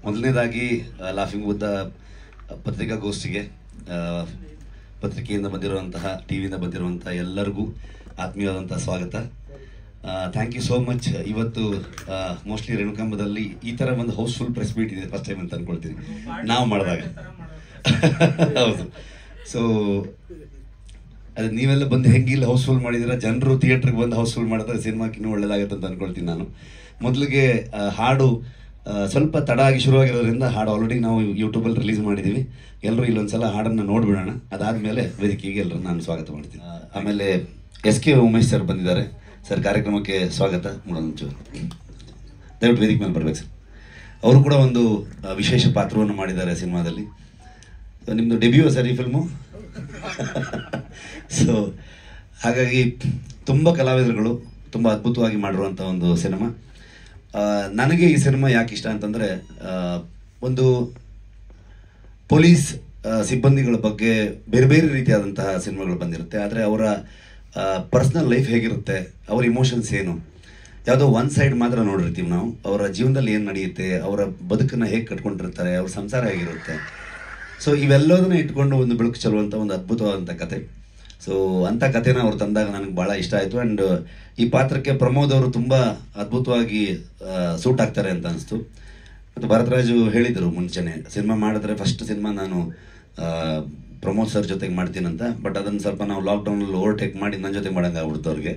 ಮೊದಲನೇದಾಗಿ ಲಾಫಿಂಗ್ ಬುದ್ಧ ಪತ್ರಿಕಾಗೋಷ್ಠಿಗೆ ಪತ್ರಿಕೆಯಿಂದ ಬಂದಿರುವಂತಹ ಟಿವಿಯಿಂದ ಬಂದಿರುವಂತಹ ಎಲ್ಲರಿಗೂ ಆತ್ಮೀಯವಾದಂತಹ ಸ್ವಾಗತ. Thank you so much. ಇವತ್ತು ಮೋಸ್ಟ್ಲಿ ರೇಣುಕಾಂಬದಲ್ಲಿ ಈ ಥರ ಒಂದು ಹೌಸ್ಫುಲ್ ಪ್ರೆಸ್ ಮೀಟ್ ಇದೆ ಫಸ್ಟ್ ಟೈಮ್ ಅಂತ ಅಂದ್ಕೊಳ್ತೀನಿ ನಾವು ಮಾಡಿದಾಗ. ಹೌದು. ಸೊ ಅದು ನೀವೆಲ್ಲ ಬಂದು ಹೆಂಗಿಲ್ಲ ಹೌಸ್ಫುಲ್ ಮಾಡಿದ್ರೆ ಜನರು ಥಿಯೇಟ್ರಿಗೆ ಬಂದು ಹೌಸ್ಫುಲ್ ಮಾಡಿದ್ರೆ ಸಿನಿಮಾಕ್ಕೆ ಇನ್ನೂ ಒಳ್ಳೇದಾಗುತ್ತೆ ಅಂತ ಅಂದ್ಕೊಳ್ತೀನಿ ನಾನು. ಮೊದಲಿಗೆ ಹಾಡು ಸ್ವಲ್ಪ ತಡ ಆಗಿ ಶುರುವಾಗಿರೋದ್ರಿಂದ ಹಾಡು ಆಲ್ರೆಡಿ ನಾವು ಯೂಟ್ಯೂಬಲ್ಲಿ ರಿಲೀಸ್ ಮಾಡಿದ್ದೀವಿ. ಎಲ್ಲರೂ ಇಲ್ಲೊಂದ್ಸಲ ಹಾಡನ್ನು ನೋಡ್ಬಿಡೋಣ. ಅದಾದಮೇಲೆ ವೇದಿಕೆಗೆ ಎಲ್ಲರೂ ನಾನು ಸ್ವಾಗತ ಮಾಡ್ತೀನಿ. ಆಮೇಲೆ SK ಉಮೇಶ್ ಸರ್ ಬಂದಿದ್ದಾರೆ. ಸರ್ ಕಾರ್ಯಕ್ರಮಕ್ಕೆ ಸ್ವಾಗತ. ಒಂಚೂರು ದಯವಿಟ್ಟು ವೇದಿಕೆ ಮೇಲೆ ಬರ್ಬೇಕು ಸರ್. ಅವರು ಕೂಡ ಒಂದು ವಿಶೇಷ ಪಾತ್ರವನ್ನು ಮಾಡಿದ್ದಾರೆ ಸಿನಿಮಾದಲ್ಲಿ. ನಿಮ್ಮದು ಡೆಬ್ಯೂ ಸರ್ ಈ ಫಿಲ್ಮು. ಸೊ ಹಾಗಾಗಿ ತುಂಬ ಕಲಾವಿದರುಗಳು ತುಂಬ ಅದ್ಭುತವಾಗಿ ಮಾಡಿರುವಂಥ ಒಂದು ಸಿನಿಮಾ. ನನಗೆ ಈ ಸಿನಿಮಾ ಯಾಕೆ ಇಷ್ಟ ಅಂತಂದರೆ, ಒಂದು ಪೊಲೀಸ್ ಸಿಬ್ಬಂದಿಗಳ ಬಗ್ಗೆ ಬೇರೆ ಬೇರೆ ರೀತಿಯಾದಂತಹ ಸಿನಿಮಾಗಳು ಬಂದಿರುತ್ತೆ. ಆದರೆ ಅವರ ಪರ್ಸ್ನಲ್ ಲೈಫ್ ಹೇಗಿರುತ್ತೆ, ಅವರ ಇಮೋಷನ್ಸ್ ಏನು, ಯಾವುದೋ ಒನ್ ಸೈಡ್ ಮಾತ್ರ ನೋಡಿರ್ತೀವಿ ನಾವು. ಅವರ ಜೀವನದಲ್ಲಿ ಏನು ನಡೆಯುತ್ತೆ, ಅವರ ಬದುಕನ್ನು ಹೇಗೆ ಕಟ್ಕೊಂಡಿರ್ತಾರೆ, ಅವ್ರ ಸಂಸಾರ ಹೇಗಿರುತ್ತೆ. ಸೊ ಇವೆಲ್ಲದನ್ನ ಇಟ್ಕೊಂಡು ಒಂದು ಬೆಳಕು ಚೆಲ್ಲುವಂಥ ಒಂದು ಅದ್ಭುತವಾದಂಥ ಕತೆ. ಸೊ ಅಂಥ ಕಥೆನ ಅವ್ರು ತಂದಾಗ ನನಗೆ ಭಾಳ ಇಷ್ಟ ಆಯಿತು. ಆ್ಯಂಡ್ ಈ ಪಾತ್ರಕ್ಕೆ ಪ್ರಮೋದ್ ಅವರು ತುಂಬ ಅದ್ಭುತವಾಗಿ ಸೂಟ್ ಆಗ್ತಾರೆ ಅಂತ ಅನಿಸ್ತು. ಮತ್ತು ಭರತರಾಜು ಹೇಳಿದರು ಮುಂಚೆನೆ, ಸಿನಿಮಾ ಮಾಡಿದ್ರೆ ಫಸ್ಟ್ ಸಿನಿಮಾ ನಾನು ಪ್ರಮೋದ್ ಸರ್ ಜೊತೆಗೆ ಮಾಡ್ತೀನಂತ. ಬಟ್ ಅದನ್ನು ಸ್ವಲ್ಪ ನಾವು ಲಾಕ್ಡೌನಲ್ಲಿ ಓವರ್ಟೇಕ್ ಮಾಡಿ ನನ್ನ ಜೊತೆ ಮಾಡೋಂಗೆ ಆಗ್ಬಿಡ್ತು ಅವ್ರಿಗೆ.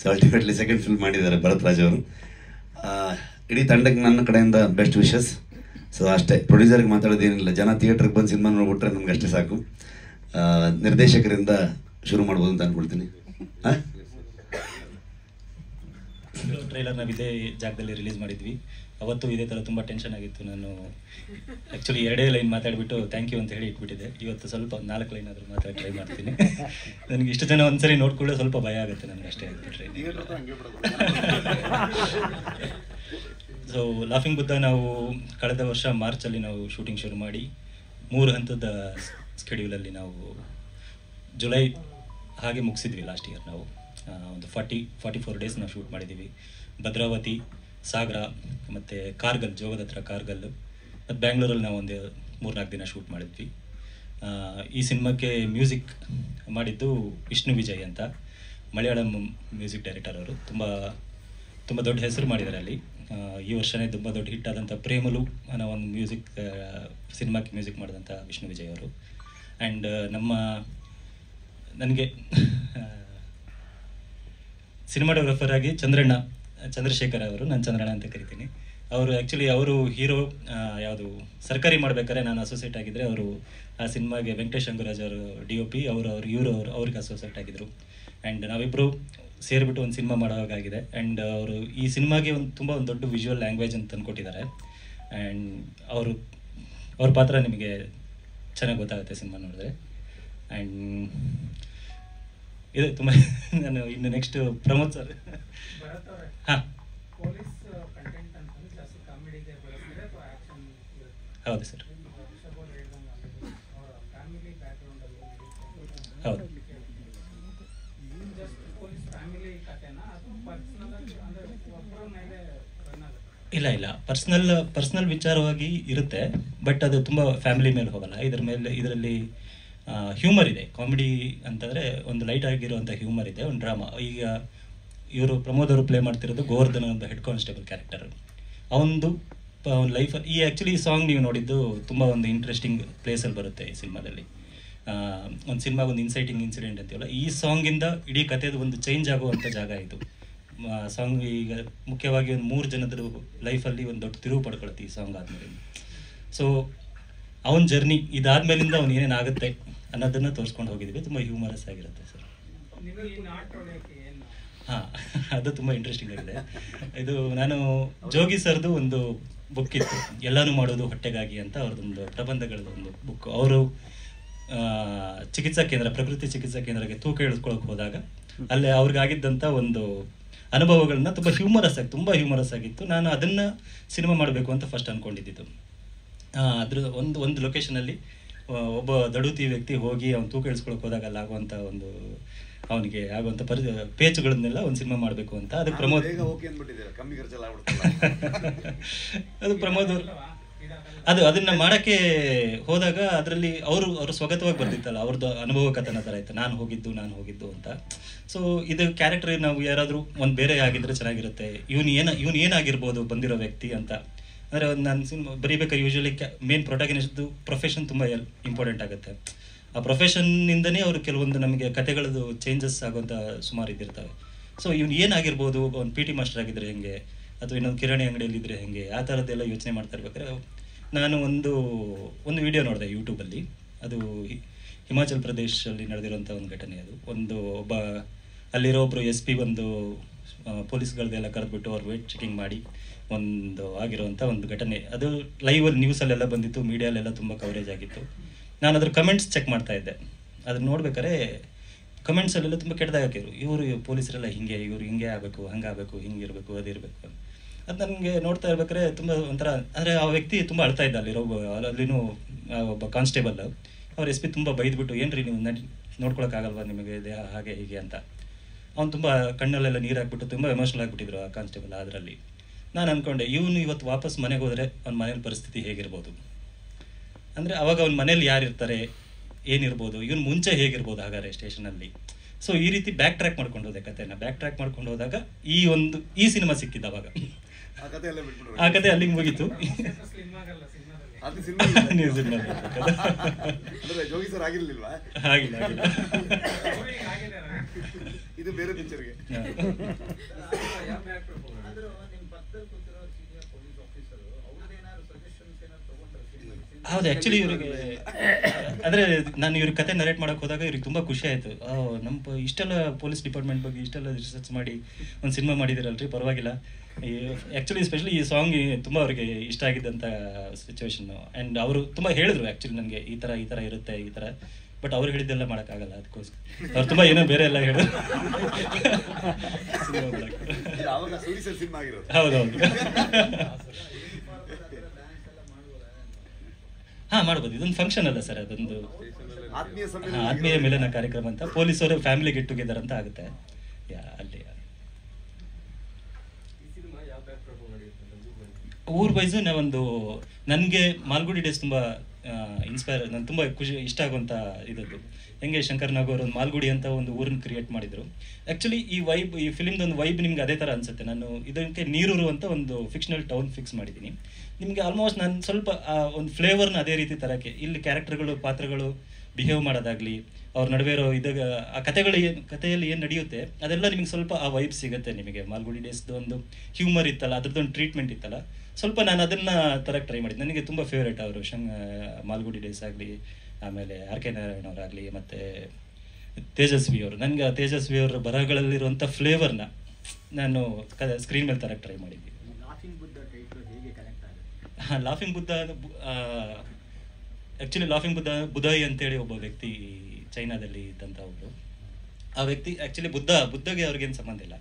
ಸೊ ಅಲ್ಟಿಮೇಟ್ಲಿ ಸೆಕೆಂಡ್ ಫಿಲ್ಮ್ ಮಾಡಿದ್ದಾರೆ ಭರತರಾಜ್ ಅವರು. ಇಡೀ ತಂಡಕ್ಕೆ ನನ್ನ ಕಡೆಯಿಂದ ಬೆಸ್ಟ್ ವಿಶಸ್. ಸೊ ಅಷ್ಟೇ, ಪ್ರೊಡ್ಯೂಸರ್ಗೆ ಮಾತಾಡೋದೇನಿಲ್ಲ, ಜನ ಥಿಯೇಟ್ರಿಗೆ ಬಂದು ಸಿನಿಮಾ ನೋಡ್ಬಿಟ್ರೆ ನಮ್ಗೆ ಅಷ್ಟೇ ಸಾಕು. ನಿರ್ದೇಶಕರಿಂದ ಶುರು ಮಾಡ್ಬೋದು ಅಂತ ಅಂದ್ಕೊಳ್ತೀನಿ. ಟ್ರೈಲರ್ ನಾವು ಇದೇ ಜಾಗದಲ್ಲಿ ರಿಲೀಸ್ ಮಾಡಿದ್ವಿ. ಅವತ್ತು ಇದೇ ಥರ ತುಂಬ ಟೆನ್ಷನ್ ಆಗಿತ್ತು. ನಾನು ಆ್ಯಕ್ಚುಲಿ 2 ಲೈನ್ ಮಾತಾಡಿಬಿಟ್ಟು ಥ್ಯಾಂಕ್ ಯು ಅಂತ ಹೇಳಿ ಇಟ್ಬಿಟ್ಟಿದ್ದೆ. ಇವತ್ತು ಸ್ವಲ್ಪ 4 ಲೈನ್ ಆದರೂ ಮಾತಾಡಿ ಟ್ರೈ ಮಾಡ್ತೀನಿ. ನನಗೆ ಇಷ್ಟು ಜನ ಒಂದ್ಸರಿ ನೋಡ್ಕೊಳ್ಳೋ ಸ್ವಲ್ಪ ಭಯ ಆಗುತ್ತೆ ನನಗೆ, ಅಷ್ಟೇ ಆಗಿಬಿಟ್ರೆ. ಸೊ ಲಾಫಿಂಗ್ ಬುದ್ಧ ನಾವು ಕಳೆದ ವರ್ಷ ಮಾರ್ಚಲ್ಲಿ ನಾವು ಶೂಟಿಂಗ್ ಶುರು ಮಾಡಿ 3 ಹಂತದ ಸ್ಕೆಡ್ಯೂಲಲ್ಲಿ ನಾವು ಜುಲೈ ಹಾಗೆ ಮುಗಿಸಿದ್ವಿ ಲಾಸ್ಟ್ ಇಯರ್. ನಾವು ಒಂದು 44 ಡೇಸ್ ನಾವು ಶೂಟ್ ಮಾಡಿದ್ದೀವಿ. ಭದ್ರಾವತಿ, ಸಾಗರ ಮತ್ತು ಕಾರ್ಗಲ್, ಜೋಗದ ಹತ್ರ ಕಾರ್ಗಲ್ಲು, ಮತ್ತು ಬ್ಯಾಂಗ್ಳೂರಲ್ಲಿ ನಾವು ಒಂದು 3-4 ದಿನ ಶೂಟ್ ಮಾಡಿದ್ವಿ. ಈ ಸಿನಿಮಾಕ್ಕೆ ಮ್ಯೂಸಿಕ್ ಮಾಡಿದ್ದು ವಿಷ್ಣು ವಿಜಯ್ ಅಂತ, ಮಲಯಾಳಂ ಮ್ಯೂಸಿಕ್ ಡೈರೆಕ್ಟರ್ ಅವರು. ತುಂಬ ದೊಡ್ಡ ಹೆಸರು ಮಾಡಿದ್ದಾರೆ ಅಲ್ಲಿ. ಈ ವರ್ಷನೇ ತುಂಬ ದೊಡ್ಡ ಹಿಟ್ ಆದಂಥ ಪ್ರೇಮಲು ಅನ್ನೋ ಒಂದು ಮ್ಯೂಸಿಕ್ ಸಿನಿಮಾಕ್ಕೆ ಮ್ಯೂಸಿಕ್ ಮಾಡಿದಂಥ ವಿಷ್ಣು ವಿಜಯ್ ಅವರು. ಆ್ಯಂಡ್ ನನಗೆ ಸಿನಿಮಾಟೋಗ್ರಫರ್ ಆಗಿ ಚಂದ್ರಶೇಖರ್ ಅವರು, ನಾನು ಚಂದ್ರಣ್ಣ ಅಂತ ಕರಿತೀನಿ. ಅವರು ಹೀರೋ ಯಾವುದು ಸರ್ಕಾರಿ ಮಾಡ್ಬೇಕಾದ್ರೆ ನಾನು ಅಸೋಸಿಯೇಟ್ ಆಗಿದ್ದರೆ, ಅವರು ಆ ಸಿನಿಮಾಗೆ ವೆಂಕಟೇಶ್ ಅಂಗುರಾಜ್ ಅವರು DOP, ಅವ್ರಿಗೆ ಅಸೋಸಿಯೇಟ್ ಆಗಿದ್ದರು. ಆ್ಯಂಡ್ ನಾವಿಬ್ಬರು ಸೇರಿಬಿಟ್ಟು ಒಂದು ಸಿನಿಮಾ ಮಾಡೋವಾಗಿದೆ. ಆ್ಯಂಡ್ ಅವರು ಈ ಸಿನಿಮಾಗೆ ತುಂಬ ದೊಡ್ಡ ವಿಜುವಲ್ ಲ್ಯಾಂಗ್ವೇಜ್ ಅಂತ ತಂದುಕೊಟ್ಟಿದ್ದಾರೆ. ಆ್ಯಂಡ್ ಅವ್ರ ಪಾತ್ರ ನಿಮಗೆ ಚೆನ್ನಾಗಿ ಗೊತ್ತಾಗುತ್ತೆ ಸಿನಿಮಾ ನೋಡಿದ್ರೆ. ಆ್ಯಂಡ್ ಇದು ತುಂಬ ನಾನು ಇನ್ನು ನೆಕ್ಸ್ಟ್ ಪ್ರಮೋದ್ ಸರ್. ಹಾಂ, ಹೌದು ಸರ್, ಹೌದು. ಇಲ್ಲ ಪರ್ಸ್ನಲ್ ವಿಚಾರವಾಗಿ ಇರುತ್ತೆ, ಬಟ್ ಅದು ತುಂಬ ಫ್ಯಾಮಿಲಿ ಮೇಲೆ ಹೋಗಲ್ಲ. ಇದರಲ್ಲಿ ಹ್ಯೂಮರ್ ಇದೆ. ಕಾಮಿಡಿ ಅಂತಂದರೆ ಒಂದು ಲೈಟ್ ಆಗಿರುವಂಥ ಹ್ಯೂಮರ್ ಇದೆ, ಒಂದು ಡ್ರಾಮಾ. ಈಗ ಇವರು ಪ್ರಮೋದ್ ಅವರು ಪ್ಲೇ ಮಾಡ್ತಿರೋದು ಗೋವರ್ಧನ್ ಅಂತ ಹೆಡ್ ಕಾನ್ಸ್ಟೇಬಲ್ ಕ್ಯಾರೆಕ್ಟರ್. ಅವನ ಲೈಫಲ್ಲಿ ಈ ಸಾಂಗ್ ನೀವು ನೋಡಿದ್ದು ತುಂಬ ಒಂದು ಇಂಟ್ರೆಸ್ಟಿಂಗ್ ಪ್ಲೇಸಲ್ಲಿ ಬರುತ್ತೆ ಈ ಸಿನಿಮಾದಲ್ಲಿ. ಒಂದು ಸಿನಿಮಾಗೆ ಒಂದು ಇನ್ಸೈಟಿಂಗ್ ಇನ್ಸಿಡೆಂಟ್ ಅಂತೀವಲ್ಲ, ಈ ಸಾಂಗಿಂದ ಇಡೀ ಕಥೆದು ಒಂದು ಚೇಂಜ್ ಆಗುವಂಥ ಜಾಗ ಇದು. ಸಾಂಗ್ ಈಗ ಮುಖ್ಯವಾಗಿ ಒಂದು 3 ಜನದ ಲೈಫಲ್ಲಿ ಒಂದು ದೊಡ್ಡ ತಿರುವು ಪಡ್ಕೊಳುತ್ತೆ ಈ ಸಾಂಗ್ ಆದಮೇಲೆ. ಸೊ ಅವನ ಜರ್ನಿ ಇದಾದ್ಮೇಲಿಂದ ಅವ್ನು ಏನೇನಾಗುತ್ತೆ ಅನ್ನೋದನ್ನು ತೋರಿಸ್ಕೊಂಡು ಹೋಗಿದ್ದೀವಿ. ತುಂಬ ಹ್ಯೂಮರಸ್ ಆಗಿರುತ್ತೆ ಸರ್. ಹಾಂ, ಅದು ತುಂಬ ಇಂಟ್ರೆಸ್ಟಿಂಗ್ ಆಗಿದೆ. ಇದು ನಾನು ಜೋಗಿ ಸರ್ದು ಒಂದು ಬುಕ್ ಇತ್ತು, ಎಲ್ಲನೂ ಮಾಡೋದು ಹೊಟ್ಟೆಗಾಗಿ ಅಂತ. ಅವ್ರದ್ದೊಂದು ಪ್ರಬಂಧಗಳದ್ದು ಒಂದು ಬುಕ್. ಅವರು ಪ್ರಕೃತಿ ಚಿಕಿತ್ಸಾ ಕೇಂದ್ರಕ್ಕೆ ತೂಕ ಇಳಿಸ್ಕೊಳಕ್ಕೆ ಹೋದಾಗ ಅಲ್ಲೇ ಅವ್ರಿಗಾಗಿದ್ದಂಥ ಒಂದು ಅನುಭವಗಳನ್ನ ತುಂಬ ಹ್ಯೂಮರಸ್ ಆಗಿತ್ತು. ನಾನು ಅದನ್ನು ಸಿನಿಮಾ ಮಾಡಬೇಕು ಅಂತ ಫಸ್ಟ್ ಅಂದ್ಕೊಂಡಿದ್ದು. ಅದ್ರ ಒಂದು ಲೊಕೇಶನಲ್ಲಿ ಒಬ್ಬ ದಡುತಿ ವ್ಯಕ್ತಿ ಹೋಗಿ ಅವ್ನು ತೂಕ ಇಳಿಸ್ಕೊಳಕ್ಕೆ ಹೋದಾಗ ಅಲ್ಲಿ ಆಗುವಂಥ ಅವನಿಗೆ ಆಗುವಂಥ ಪೇಚುಗಳನ್ನೆಲ್ಲ ಒಂದು ಸಿನಿಮಾ ಮಾಡಬೇಕು ಅಂತ. ಅದು ಪ್ರಮೋದ್ ಅದನ್ನ ಮಾಡಕ್ಕೆ ಹೋದಾಗ ಅದರಲ್ಲಿ ಅವರು ಸ್ವಗತವಾಗಿ ಬರ್ತಿತ್ತಲ್ಲ, ಅವ್ರದ್ದು ಅನುಭವ ಕಥನ ಥರ ಇತ್ತು, ನಾನು ಹೋಗಿದ್ದು ಅಂತ. ಸೊ ಇದು ಕ್ಯಾರೆಕ್ಟರ್ ನಾವು ಯಾರಾದರೂ ಒಂದು ಬೇರೆ ಆಗಿದ್ರೆ ಚೆನ್ನಾಗಿರುತ್ತೆ, ಇವನು ಏನಾಗಿರ್ಬೋದು ಬಂದಿರೋ ವ್ಯಕ್ತಿ ಅಂತ. ಅಂದರೆ ಒಂದು ನಾನು ಸಿನಿಮಾ ಬರೀಬೇಕಾದ್ರೆ ಯೂಶ್ವಲಿ ಮೇನ್ ಪ್ರೊಟಾಗನಿಸ್ಟ್ದು ಪ್ರೊಫೆಷನ್ ತುಂಬ ಇಂಪಾರ್ಟೆಂಟ್ ಆಗುತ್ತೆ. ಆ ಪ್ರೊಫೆಷನ್ನಿಂದನೇ ಅವರು ಕೆಲವೊಂದು ನಮಗೆ ಕತೆಗಳದ್ದು ಚೇಂಜಸ್ ಆಗುವಂಥ ಸುಮಾರು ಇದ್ದಿರ್ತವೆ. ಸೊ ಇವನು ಏನಾಗಿರ್ಬೋದು, ಒಂದು PT ಮಾಸ್ಟರ್ ಆಗಿದ್ರೆ ಹೆಂಗೆ, ಅಥವಾ ಇನ್ನೊಂದು ಕಿರಾಣಿ ಅಂಗಡಿಯಲ್ಲಿದ್ದರೆ ಹೆಂಗೆ, ಆ ಥರದ್ದೆಲ್ಲ ಯೋಚನೆ ಮಾಡ್ತಾ ಇರ್ಬೇಕಾದ್ರೆ ನಾನು ಒಂದು ವಿಡಿಯೋ ನೋಡಿದೆ ಯೂಟ್ಯೂಬಲ್ಲಿ. ಅದು ಹಿಮಾಚಲ್ ಪ್ರದೇಶಲ್ಲಿ ನಡೆದಿರೋಂಥ ಒಂದು ಘಟನೆ. ಅದು ಒಬ್ಬ ಅಲ್ಲಿರೋ ಒಬ್ಬರು SP ಒಂದು ಪೊಲೀಸ್ಗಳದ್ದೆಲ್ಲ ಕರೆದ್ಬಿಟ್ಟು ಅವ್ರು ವೇಟ್ ಚೆಕಿಂಗ್ ಮಾಡಿ ಆಗಿರೋವಂಥ ಒಂದು ಘಟನೆ. ಅದು ಲೈವಲ್ಲಿ ನ್ಯೂಸಲ್ಲೆಲ್ಲ ಬಂದಿತ್ತು, ಮೀಡಿಯಾಲೆಲ್ಲ ತುಂಬ ಕವರೇಜ್ ಆಗಿತ್ತು. ನಾನು ಅದ್ರ ಕಮೆಂಟ್ಸ್ ಚೆಕ್ ಮಾಡ್ತಾ ಇದ್ದೆ. ಅದನ್ನ ನೋಡ್ಬೇಕಾದ್ರೆ ಕಮೆಂಟ್ಸಲ್ಲೆಲ್ಲ ತುಂಬ ಕೆಟ್ಟದಾಗ ಹಾಕಿದ್ರು, ಇವರು ಪೊಲೀಸರೆಲ್ಲ ಇವರು ಹಿಂಗೆ ಆಗಬೇಕು, ಹಂಗಾಗಬೇಕು, ಹಿಂಗಿರಬೇಕು, ಅದಿರಬೇಕು. ಅದು ನನಗೆ ನೋಡ್ತಾ ಇರ್ಬೇಕಾದ್ರೆ ತುಂಬ ಒಂಥರ, ಅಂದರೆ ಆ ವ್ಯಕ್ತಿ ತುಂಬ ಅಳ್ತಾ ಇದ್ದ. ಅಲ್ಲಿನೂ ಒಬ್ಬ ಕಾನ್ಸ್ಟೇಬಲ್ ಅವ್ರ SP ತುಂಬ ಬೈದ್ಬಿಟ್ಟು, ಏನ್ರಿ ನೀವು ನೋಡ್ಕೊಳಕ್ಕಾಗಲ್ವಾ ನಿಮಗೆ ದೇಹ ಹಾಗೆ ಹೀಗೆ ಅಂತ. ಅವ್ನು ತುಂಬ ಕಣ್ಣಲ್ಲೆಲ್ಲ ನೀರು ಹಾಕ್ಬಿಟ್ಟು ತುಂಬ ಎಮೋಷ್ನಲ್ ಆಗಿಬಿಟ್ಟಿದ್ರು ಆ ಕಾನ್ಸ್ಟೇಬಲ್. ಅದರಲ್ಲಿ ನಾನು ಅಂದ್ಕೊಂಡೆ, ಇವನು ಇವತ್ತು ವಾಪಸ್ ಮನೆಗೆ ಹೋದರೆ ಅವ್ನ ಮನೇಲಿ ಪರಿಸ್ಥಿತಿ ಹೇಗಿರ್ಬೋದು, ಅಂದರೆ ಅವಾಗ ಅವ್ನ ಮನೇಲಿ ಯಾರಿರ್ತಾರೆ, ಏನಿರ್ಬೋದು, ಇವನು ಮುಂಚೆ ಹೇಗಿರ್ಬೋದು ಹಾಗಾದ್ರೆ ಸ್ಟೇಷನಲ್ಲಿ. ಸೊ ಈ ರೀತಿ ಬ್ಯಾಕ್ ಟ್ರ್ಯಾಕ್ ಮಾಡ್ಕೊಂಡು ಹೋದೆ ಕಥೆನ. ಬ್ಯಾಕ್ ಟ್ರ್ಯಾಕ್ ಮಾಡ್ಕೊಂಡು ಹೋದಾಗ ಈ ಸಿನಿಮಾ ಸಿಕ್ಕಿದ್ದು. ಅವಾಗ ಆ ಕತೆ ಅಲ್ಲಿಗೆ ಮುಗೀತು. ಆಗಿಲ್ಲ ಇದು ಬೇರೆ ಪಿಕ್ಚರ್ಗೆ. ಹೌದು, ಆ್ಯಕ್ಚುಲಿ ಇವರಿಗೆ ಅಂದರೆ ನಾನು ಇವ್ರಿಗೆ ಕತೆ ನರೇಟ್ ಮಾಡೋಕೆ ಹೋದಾಗ ಇವ್ರಿಗೆ ತುಂಬ ಖುಷಿ ಆಯಿತು. ನಮ್ಮ ಇಷ್ಟೆಲ್ಲ ಪೊಲೀಸ್ ಡಿಪಾರ್ಟ್ಮೆಂಟ್ ಬಗ್ಗೆ ಇಷ್ಟೆಲ್ಲ ರಿಸರ್ಚ್ ಮಾಡಿ ಒಂದು ಸಿನಿಮಾ ಮಾಡಿದಿರಲ್ರಿ, ಪರವಾಗಿಲ್ಲ. ಆ್ಯಕ್ಚುಲಿ ಎಸ್ಪೆಷಲಿ ಈ ಸಾಂಗ್ ತುಂಬ ಅವ್ರಿಗೆ ಇಷ್ಟ ಆಗಿದ್ದಂಥ ಸಿಚುವೇಶನ್ನು. ಆ್ಯಂಡ್ ಅವರು ತುಂಬ ಹೇಳಿದ್ರು ಆ್ಯಕ್ಚುಲಿ ನನಗೆ ಈ ಥರ ಇರುತ್ತೆ ಈ ಥರ. ಬಟ್ ಅವ್ರು ಹೇಳಿದ್ದೆಲ್ಲ ಮಾಡೋಕ್ಕಾಗಲ್ಲ, ಅದಕ್ಕೋಸ್ಕರ ಅವ್ರು ತುಂಬ ಏನೋ ಬೇರೆ ಎಲ್ಲ ಹೇಳಿದ್ರು. ಹೌದೌದು. ಮಾಡ್ಬೋದು. ಇದೊಂದು ಫಂಕ್ಷನ್ ಅಲ್ಲ ಸರ್, ಅದೊಂದು ಆತ್ಮೀಯ ಮಿಲನ ಕಾರ್ಯಕ್ರಮ ಅಂತ. ಪೊಲೀಸರು ಫ್ಯಾಮಿಲಿ ಗೆಟ್ ಟುಗೆದರ್ ಅಂತ ಆಗುತ್ತೆ ಅಲ್ಲಿ. ಊರ್ ವೈಸು ನನಗೆ ಮಾಲ್ಗುಡಿ ಡೇಸ್ ತುಂಬ ಇನ್ಸ್ಪೈರ್, ನಾನು ತುಂಬ ಇಷ್ಟ ಆಗುವಂಥ ಇದದ್ದು. ಹೆಂಗೆ ಶಂಕರ್ ನಾಗ್ ಅವರು ಒಂದು ಮಾಲ್ಗುಡಿ ಅಂತ ಒಂದು ಊರನ್ನ ಕ್ರಿಯೇಟ್ ಮಾಡಿದ್ರು. ಆ್ಯಕ್ಚುಲಿ ಈ ಫಿಲಿಮ್ದೊಂದು ವೈಬ್ ನಿಮ್ಗೆ ಅದೇ ಥರ ಅನ್ಸುತ್ತೆ. ನಾನು ಇದಕ್ಕೆ ನೀರೂರು ಅಂತ ಒಂದು ಫಿಕ್ಷನಲ್ ಟೌನ್ ಫಿಕ್ಸ್ ಮಾಡಿದ್ದೀನಿ. ನಿಮಗೆ ಆಲ್ಮೋಸ್ಟ್ ನಾನು ಸ್ವಲ್ಪ ಒಂದು ಫ್ಲೇವರ್ನ ಅದೇ ರೀತಿ ತರೋಕ್ಕೆ, ಇಲ್ಲಿ ಕ್ಯಾರೆಕ್ಟರ್ಗಳು, ಪಾತ್ರಗಳು ಬಿಹೇವ್ ಮಾಡೋದಾಗಲಿ, ಅವ್ರ ನಡುವೆ ಇರೋ ಆ ಕಥೆಯಲ್ಲಿ ಏನು ನಡೆಯುತ್ತೆ ಅದೆಲ್ಲ ನಿಮಗೆ ಸ್ವಲ್ಪ ಆ ವೈಬ್ ಸಿಗುತ್ತೆ ನಿಮಗೆ. ಮಾಲ್ಗುಡಿ ಡೇಸ್ದು ಒಂದು ಹ್ಯೂಮರ್ ಇತ್ತಲ್ಲ, ಅದ್ರದ್ದೊಂದು ಟ್ರೀಟ್ಮೆಂಟ್ ಇತ್ತಲ್ಲ, ಸ್ವಲ್ಪ ನಾನು ಅದನ್ನು ತರಕ್ಕೆ ಟ್ರೈ ಮಾಡಿದ್ದೆ. ನನಗೆ ತುಂಬ ಫೇವ್ರೇಟ್ ಅವರು ಮಾಲ್ಗುಡಿ ಡೇಸ್ ಆಗಲಿ, ಆಮೇಲೆ RK ನಾರಾಯಣ್ ಅವರಾಗಲಿ, ಮತ್ತು ತೇಜಸ್ವಿ ಅವರು. ನನಗೆ ಆ ತೇಜಸ್ವಿ ಅವರ ಬರಹಗಳಲ್ಲಿರುವಂಥ ಫ್ಲೇವರ್ನ ನಾನು ಸ್ಕ್ರೀನ್ ಮೇಲೆ ತರಕ್ಕೆ ಟ್ರೈ ಮಾಡಿದ್ದೆ. ಲಾಫಿಂಗ್ ಬುದ್ಧ ಆ್ಯಕ್ಚುಲಿ ಲಾಫಿಂಗ್ ಬುದ್ಧಾಯಿ ಅಂತೇಳಿ ಒಬ್ಬ ವ್ಯಕ್ತಿ ಚೈನಾದಲ್ಲಿ ಇದ್ದಂಥ ಒಬ್ಬರು. ಆ ವ್ಯಕ್ತಿ ಆ್ಯಕ್ಚುಲಿ ಬುದ್ಧಗೆ ಅವ್ರಿಗೇನು ಸಂಬಂಧ ಇಲ್ಲ.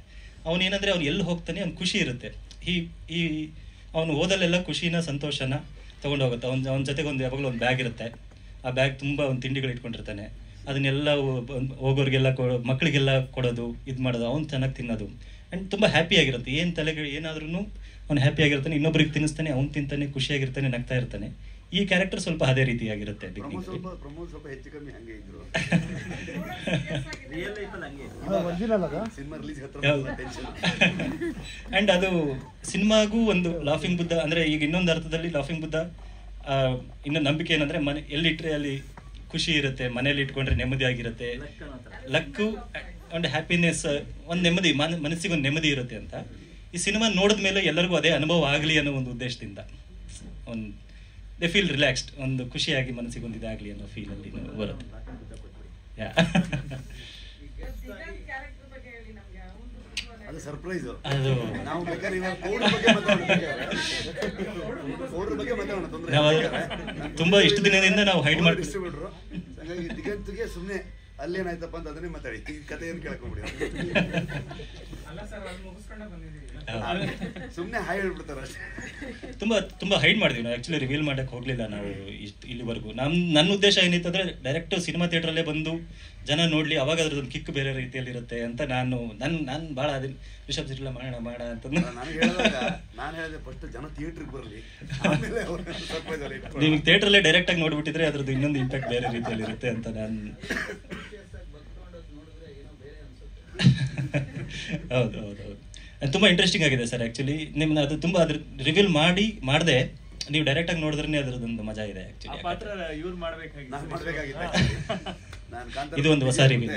ಅವನೇನಂದರೆ ಅವ್ನು ಎಲ್ಲಿ ಹೋಗ್ತಾನೆ ಅವ್ನು ಖುಷಿ ಇರುತ್ತೆ. ಅವನು ಓದಲ್ಲೆಲ್ಲ ಖುಷಿನ ಸಂತೋಷನ ತೊಗೊಂಡು ಹೋಗುತ್ತೆ. ಅವನ ಜೊತೆಗೆ ಯಾವಾಗಲೂ ಒಂದು ಬ್ಯಾಗ್ ಇರುತ್ತೆ. ಆ ಬ್ಯಾಗ್ ತುಂಬ ಒಂದು ತಿಂಡಿಗಳು ಇಟ್ಕೊಂಡಿರ್ತಾನೆ. ಅದನ್ನೆಲ್ಲ ಹೋಗೋರಿಗೆಲ್ಲ ಮಕ್ಕಳಿಗೆಲ್ಲ ಕೊಡೋದು, ಇದು ಮಾಡೋದು, ಅವ್ನು ಚೆನ್ನಾಗಿ ತಿನ್ನೋದು. ಆ್ಯಂಡ್ ತುಂಬ ಹ್ಯಾಪಿಯಾಗಿರುತ್ತೆ. ಏನಾದ್ರೂ ಅವ್ನು ಹ್ಯಾಪಿಯಾಗಿರ್ತಾನೆ, ಇನ್ನೊಬ್ರಿಗೆ ತಿನ್ನಿಸ್ತಾನೆ, ಅವ್ನು ತಿಂತಾನೆ, ಖುಷಿಯಾಗಿರ್ತಾನೆ, ನಗ್ತಾ ಇರ್ತಾನೆ. ಈ ಕ್ಯಾರೆಕ್ಟರ್ ಸ್ವಲ್ಪ ಅದೇ ರೀತಿಯಾಗಿರುತ್ತೆ. ಆ್ಯಂಡ್ ಅದು ಸಿನಿಮಾಗೂ ಒಂದು ಲಾಫಿಂಗ್ ಬುದ್ಧ ಅಂದರೆ, ಈಗ ಇನ್ನೊಂದು ಅರ್ಥದಲ್ಲಿ ಲಾಫಿಂಗ್ ಬುದ್ಧ ಇನ್ನೊಂದು ನಂಬಿಕೆ ಏನಂದರೆ, ಎಲ್ಲಿಟ್ಟರೆ ಅಲ್ಲಿ ಖುಷಿ ಇರುತ್ತೆ, ಮನೇಲಿ ಇಟ್ಕೊಂಡ್ರೆ ನೆಮ್ಮದಿ ಆಗಿರುತ್ತೆ, ಲಕ್ಕು ಒಂದು ಹ್ಯಾಪಿನೆಸ್, ಒಂದು ನೆಮ್ಮದಿ, ಮನಸ್ಸಿಗೆ ಒಂದು ನೆಮ್ಮದಿ ಇರುತ್ತೆ ಅಂತ. ಈ ಸಿನಿಮಾ ನೋಡಿದ ಮೇಲೆ ಎಲ್ಲರಿಗೂ ಅದೇ ಅನುಭವ ಆಗಲಿ ಅನ್ನೋ ಒಂದು ಉದ್ದೇಶದಿಂದ ದೇ ಫೀಲ್ ರಿಲ್ಯಾಕ್ಸ್ಡ್, ಒಂದು ಖುಷಿಯಾಗಿ ಮನಸ್ಸಿಗೆ ಒಂದು ಇದಾಗಲಿ ಅನ್ನೋ ಫೀಲಲ್ಲಿ ಬರುತ್ತೆ. ಅದು ಸರ್ಪ್ರೈಸ್. ಅದು ನಾವು ತುಂಬಾ ಇಷ್ಟು ದಿನದಿಂದ ನಾವು ಹೈಡ್ ಮಾಡಿ ಡಿಸ್ಟ್ರಿಬ್ಯೂಟರ್ ದಿಗಂತಿಗೆ ಸುಮ್ಮನೆ ಅಲ್ಲೇನಾಯ್ತಪ್ಪ ಅಂತ ಅದನ್ನೇ ಮಾತಾಡಿ, ಕಥೆಯನ್ನು ಕೇಳ್ಕೊಂಬಿಡಿ. ಸುಮ್ಮನೆ ಹಾಯ್ ಹೇಳ್ಬಿಡ್ತಾರೆ ಅಷ್ಟೇ. ತುಂಬ ಹೈಡ್ ಮಾಡಿದ್ವಿ ನಾವು. ಆ್ಯಕ್ಚುಲಿ ರಿವೀಲ್ ಮಾಡೋಕ್ಕೆ ಹೋಗಲಿಲ್ಲ ನಾವು ಇಲ್ಲಿವರೆಗೂ. ನನ್ನ ಉದ್ದೇಶ ಏನಿತ್ತಂದರೆ ಡೈರೆಕ್ಟ್ ಸಿನಿಮಾ ಥಿಯೇಟ್ರಲ್ಲೇ ಬಂದು ಜನ ನೋಡಲಿ, ಅವಾಗ ಅದ್ರದ್ದು ಕಿಕ್ ಬೇರೆ ರೀತಿಯಲ್ಲಿ ಇರುತ್ತೆ ಅಂತ ನಾನು ಭಾಳ ಅದನ್ನ ರಿಷಬ್ ಸಿರ್ಲ ಮಾಡ ಅಂತ ನಾನು ಹೇಳಿದೆ ಫಸ್ಟ್ ಜನ ಥಿಯೇಟ್ರಿಗೆ ಬರಲಿ, ಆಮೇಲೆ ಸರ್ಪ್ರೈಸ್ ಅಲ್ಲಿ ನಿಮ್ಗೆ ಥಿಯೇಟ್ರಲ್ಲೇ ಡೈರೆಕ್ಟಾಗಿ ನೋಡ್ಬಿಟ್ಟಿದ್ರೆ ಅದ್ರದ್ದು ಇನ್ನೊಂದು ಇಂಪ್ಯಾಕ್ಟ್ ಬೇರೆ ರೀತಿಯಲ್ಲಿ ಇರುತ್ತೆ ಅಂತ ನಾನು ಹೌದು ಹೌದು ಹೌದು. ತುಂಬ ಇಂಟ್ರೆಸ್ಟಿಂಗ್ ಆಗಿದೆ ಸರ್. ಆ್ಯಕ್ಚುಲಿ ನಿಮ್ಮನ್ನ ಅದು ತುಂಬ ಅದ್ರ ರಿವೀಲ್ ಮಾಡದೆ ನೀವು ಡೈರೆಕ್ಟಾಗಿ ನೋಡಿದ್ರೆ ಅದರದೊಂದು ಮಜಾ ಇದೆ. ಆ್ಯಕ್ಚುಲಿ ಇದು ಒಂದು ಹೊಸ ರಿವೀಲ್.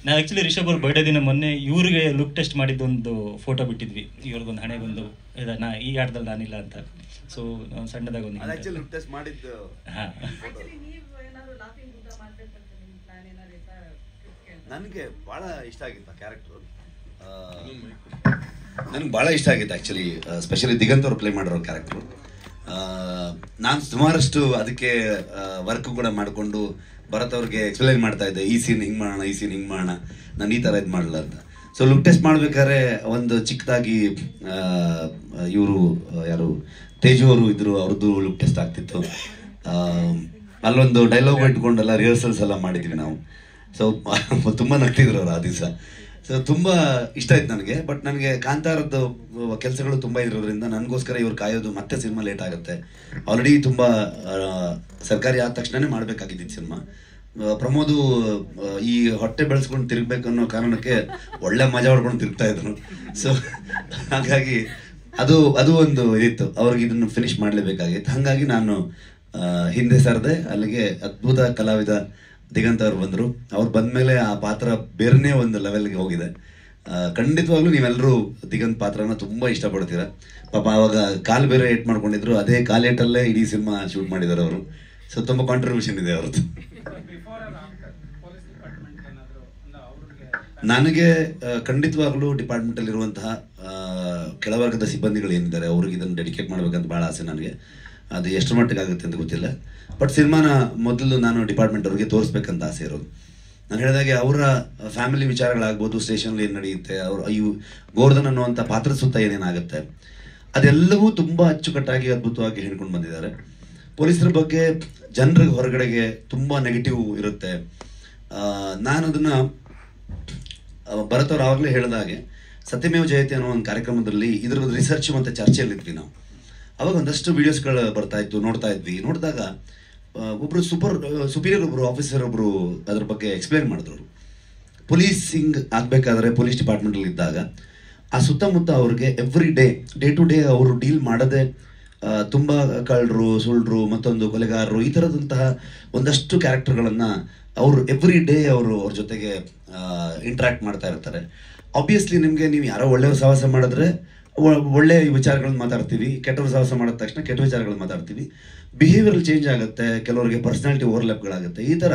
ನಾವು ಆ್ಯಕ್ಚುಲಿ ರಿಷಬ್ ಅವ್ರ ಬರ್ಡೇ ದಿನ ಮೊನ್ನೆ ಇವ್ರಿಗೆ ಲುಕ್ ಟೆಸ್ಟ್ ಮಾಡಿದ್ದೊಂದು ಫೋಟೋ ಬಿಟ್ಟಿದ್ವಿ. ಇವ್ರಿಗೊಂದು ಹಣೆಗೊಂದು ಈ ಆಟದಲ್ಲಿ ನಾನಿಲ್ಲ ಅಂತ. ಸೊ ಸಣ್ಣದಾಗಿ ಒಂದು ಲುಕ್ ಟೆಸ್ಟ್ ಮಾಡಿದ್ದು. ಹಾಂ, ನನಗೆ ಭಾಳ ಇಷ್ಟ ಆಗಿತ್ತು ಆ ಕ್ಯಾರೆಕ್ಟರ್. ನನಗೆ ಭಾಳ ಇಷ್ಟ ಆಗಿತ್ತು ಆ್ಯಕ್ಚುಲಿ, ಸ್ಪೆಷಲಿ ದಿಗಂತ್ ಅವ್ರು ಪ್ಲೇ ಮಾಡಿರೋ ಕ್ಯಾರೆಕ್ಟ್ರು. ನಾನು ಸುಮಾರಷ್ಟು ಅದಕ್ಕೆ ವರ್ಕ್ ಕೂಡ ಮಾಡಿಕೊಂಡು ಭರತ್ ಅವ್ರಿಗೆ ಎಕ್ಸ್ಪ್ಲೈನ್ ಮಾಡ್ತಾ ಇದ್ದೆ, ಈ ಸೀನ್ ಹಿಂಗೆ ಮಾಡೋಣ, ಈ ಸೀನ್ ಹಿಂಗೆ ಮಾಡೋಣ, ನಾನು ಈ ಥರ ಇದು ಮಾಡಲ್ಲ ಅಂತ. ಸೊ ಲುಕ್ ಟೆಸ್ಟ್ ಮಾಡ್ಬೇಕಾದ್ರೆ ಒಂದು ಚಿಕ್ಕದಾಗಿ ಇವರು ಯಾರು ತೇಜು ಅವರು ಇದ್ರು, ಅವ್ರದ್ದು ಲುಕ್ ಟೆಸ್ಟ್ ಆಗ್ತಿತ್ತು. ಅಲ್ಲೊಂದು ಡೈಲಾಗ್ ಇಟ್ಕೊಂಡೆಲ್ಲ ರಿಹರ್ಸಲ್ಸ್ ಎಲ್ಲ ಮಾಡಿದ್ವಿ ನಾವು. ಸೊ ತುಂಬ ನಗ್ತಿದ್ರು ಅವರು ಆ ದಿವಸ. ಸೊ ತುಂಬ ಇಷ್ಟ ಆಯ್ತು ನನಗೆ. ಬಟ್ ನನಗೆ ಕಾಂತಾರದ್ದು ಕೆಲಸಗಳು ತುಂಬ ಇರೋದ್ರಿಂದ ನನಗೋಸ್ಕರ ಇವ್ರು ಕಾಯೋದು ಮತ್ತೆ ಸಿನಿಮಾ ಲೇಟ್ ಆಗುತ್ತೆ. ಆಲ್ರೆಡಿ ತುಂಬ ಸರ್ಕಾರಿ ಆದ ತಕ್ಷಣನೇ ಮಾಡಬೇಕಾಗಿದ್ದಿದ್ದು ಸಿನಿಮಾ. ಪ್ರಮೋದು ಈ ಹೊಟ್ಟೆ ಬೆಳೆಸ್ಕೊಂಡು ತಿರುಗಬೇಕು ಅನ್ನೋ ಕಾರಣಕ್ಕೆ ಒಳ್ಳೆ ಮಜಾ ಹೊಡ್ಕೊಂಡು ತಿರುಗ್ತಾ ಇದ್ರು. ಸೊ ಹಾಗಾಗಿ ಅದು ಒಂದು ಇದಿತ್ತು, ಅವ್ರಿಗೆ ಇದನ್ನು ಫಿನಿಶ್ ಮಾಡಲೇಬೇಕಾಗಿತ್ತು. ಹಾಗಾಗಿ ನಾನು ಹಿಂದೆ ಸರದೆ. ಅಲ್ಲಿಗೆ ಅದ್ಭುತ ಕಲಾವಿದ ದಿಗಂತ್ ಅವ್ರು ಬಂದರು. ಅವ್ರು ಬಂದಮೇಲೆ ಆ ಪಾತ್ರ ಬೇರೆನೇ ಒಂದು ಲೆವೆಲ್ಗೆ ಹೋಗಿದೆ. ಖಂಡಿತವಾಗ್ಲೂ ನೀವೆಲ್ಲರೂ ದಿಗಂತ್ ಪಾತ್ರನ ತುಂಬ ಇಷ್ಟಪಡ್ತೀರ. ಪಾಪ ಆವಾಗ ಕಾಲು ಬೇರೆ ಏಟ್ ಮಾಡ್ಕೊಂಡಿದ್ರು, ಅದೇ ಕಾಲೇಟಲ್ಲೇ ಇಡೀ ಸಿನಿಮಾ ಶೂಟ್ ಮಾಡಿದ್ದಾರೆ ಅವರು. ಸೊ ತುಂಬ ಕಾಂಟ್ರಿಬ್ಯೂಷನ್ ಇದೆ ಅವ್ರದ್ದು. ನನಗೆ ಖಂಡಿತವಾಗ್ಲೂ ಡಿಪಾರ್ಟ್ಮೆಂಟಲ್ಲಿರುವಂತಹ ಕೆಳವರ್ಗದ ಸಿಬ್ಬಂದಿಗಳು ಏನಿದ್ದಾರೆ ಅವ್ರಿಗೆ ಇದನ್ನು ಡೆಡಿಕೇಟ್ ಮಾಡ್ಬೇಕಂತ ಭಾಳ ಆಸೆ ನನಗೆ. ಅದು ಎಷ್ಟು ಮಟ್ಟಿಗೆ ಆಗುತ್ತೆ ಅಂತ ಗೊತ್ತಿಲ್ಲ. ಬಟ್ ಸಿನಿಮಾನ ಮೊದಲು ನಾನು ಡಿಪಾರ್ಟ್ಮೆಂಟ್ ಅವ್ರಿಗೆ ತೋರಿಸ್ಬೇಕಂತ ಆಸೆ ಇರೋದು. ನಾನು ಹೇಳಿದಾಗೆ ಅವರ ಫ್ಯಾಮಿಲಿ ವಿಚಾರಗಳಾಗ್ಬೋದು, ಸ್ಟೇಷನಲ್ಲಿ ಏನು ನಡೆಯುತ್ತೆ, ಇವು ಗೋರ್ಧನ್ ಅನ್ನುವಂಥ ಪಾತ್ರದ ಸುತ್ತ ಏನೇನಾಗುತ್ತೆ, ಅದೆಲ್ಲವೂ ತುಂಬ ಅಚ್ಚುಕಟ್ಟಾಗಿ ಅದ್ಭುತವಾಗಿ ಹೇಳ್ಕೊಂಡು ಬಂದಿದ್ದಾರೆ. ಪೊಲೀಸರ ಬಗ್ಗೆ ಜನರಿಗೆ ಹೊರಗಡೆಗೆ ತುಂಬ ನೆಗೆಟಿವ್ ಇರುತ್ತೆ. ನಾನು ಅದನ್ನು ಭರತ್ ಅವ್ರು ಆವಾಗಲೇ ಹೇಳಿದಾಗೆ ಸತ್ಯಮೇವ ಜಯತೆ ಅನ್ನೋ ಒಂದು ಕಾರ್ಯಕ್ರಮದಲ್ಲಿ ಇದರ ರಿಸರ್ಚ್ ಮತ್ತು ಚರ್ಚೆಯಲ್ಲಿದ್ವಿ ನಾವು. ಅವಾಗ ಒಂದಷ್ಟು ವೀಡಿಯೋಸ್ಗಳು ಬರ್ತಾ ಇತ್ತು, ನೋಡ್ತಾ ಇದ್ವಿ. ನೋಡಿದಾಗ ಒಬ್ಬರು ಸುಪೀರಿಯರ್ ಒಬ್ಬರು ಆಫೀಸರ್ ಒಬ್ಬರು ಅದ್ರ ಬಗ್ಗೆ ಎಕ್ಸ್ಪ್ಲೇನ್ ಮಾಡಿದ್ರು. ಪೊಲೀಸಿಂಗ್ ಆಗಬೇಕಾದ್ರೆ ಪೊಲೀಸ್ ಡಿಪಾರ್ಟ್ಮೆಂಟಲ್ಲಿ ಇದ್ದಾಗ ಆ ಸುತ್ತಮುತ್ತ ಅವ್ರಿಗೆ ಎವ್ರಿ ಡೇ ಟು ಡೇ ಅವರು ಡೀಲ್ ಮಾಡದೆ ತುಂಬ ಕಳ್ಳರು, ಸುಳ್ಳರು, ಮತ್ತೊಂದು ಕೊಲೆಗಾರರು, ಈ ಥರದಂತಹ ಒಂದಷ್ಟು ಕ್ಯಾರೆಕ್ಟರ್ಗಳನ್ನು ಅವರು ಎವ್ರಿ ಡೇ ಅವ್ರ ಜೊತೆಗೆ ಇಂಟ್ರ್ಯಾಕ್ಟ್ ಮಾಡ್ತಾ ಇರ್ತಾರೆ. ಆಬ್ವಿಯಸ್ಲಿ ನಿಮಗೆ ನೀವು ಯಾರೋ ಒಳ್ಳೆಯವ್ರ ಸಹವಾಸ ಮಾಡಿದ್ರೆ ಒಳ್ಳೆ ವಿಚಾರಗಳನ್ನ ಮಾತಾಡ್ತೀವಿ, ಕೆಟ್ಟವ್ರ ಸಹವಾಸ ಮಾಡಿದ ತಕ್ಷಣ ಕೆಟ್ಟ ವಿಚಾರಗಳನ್ನ ಮಾತಾಡ್ತೀವಿ. ಬಿಹೇವಿಯರ್ ಚೇಂಜ್ ಆಗುತ್ತೆ, ಕೆಲವರಿಗೆ ಪರ್ಸನಾಲಿಟಿ ಓವರ್ಲ್ಯಾಪ್ಗಳಾಗುತ್ತೆ. ಈ ಥರ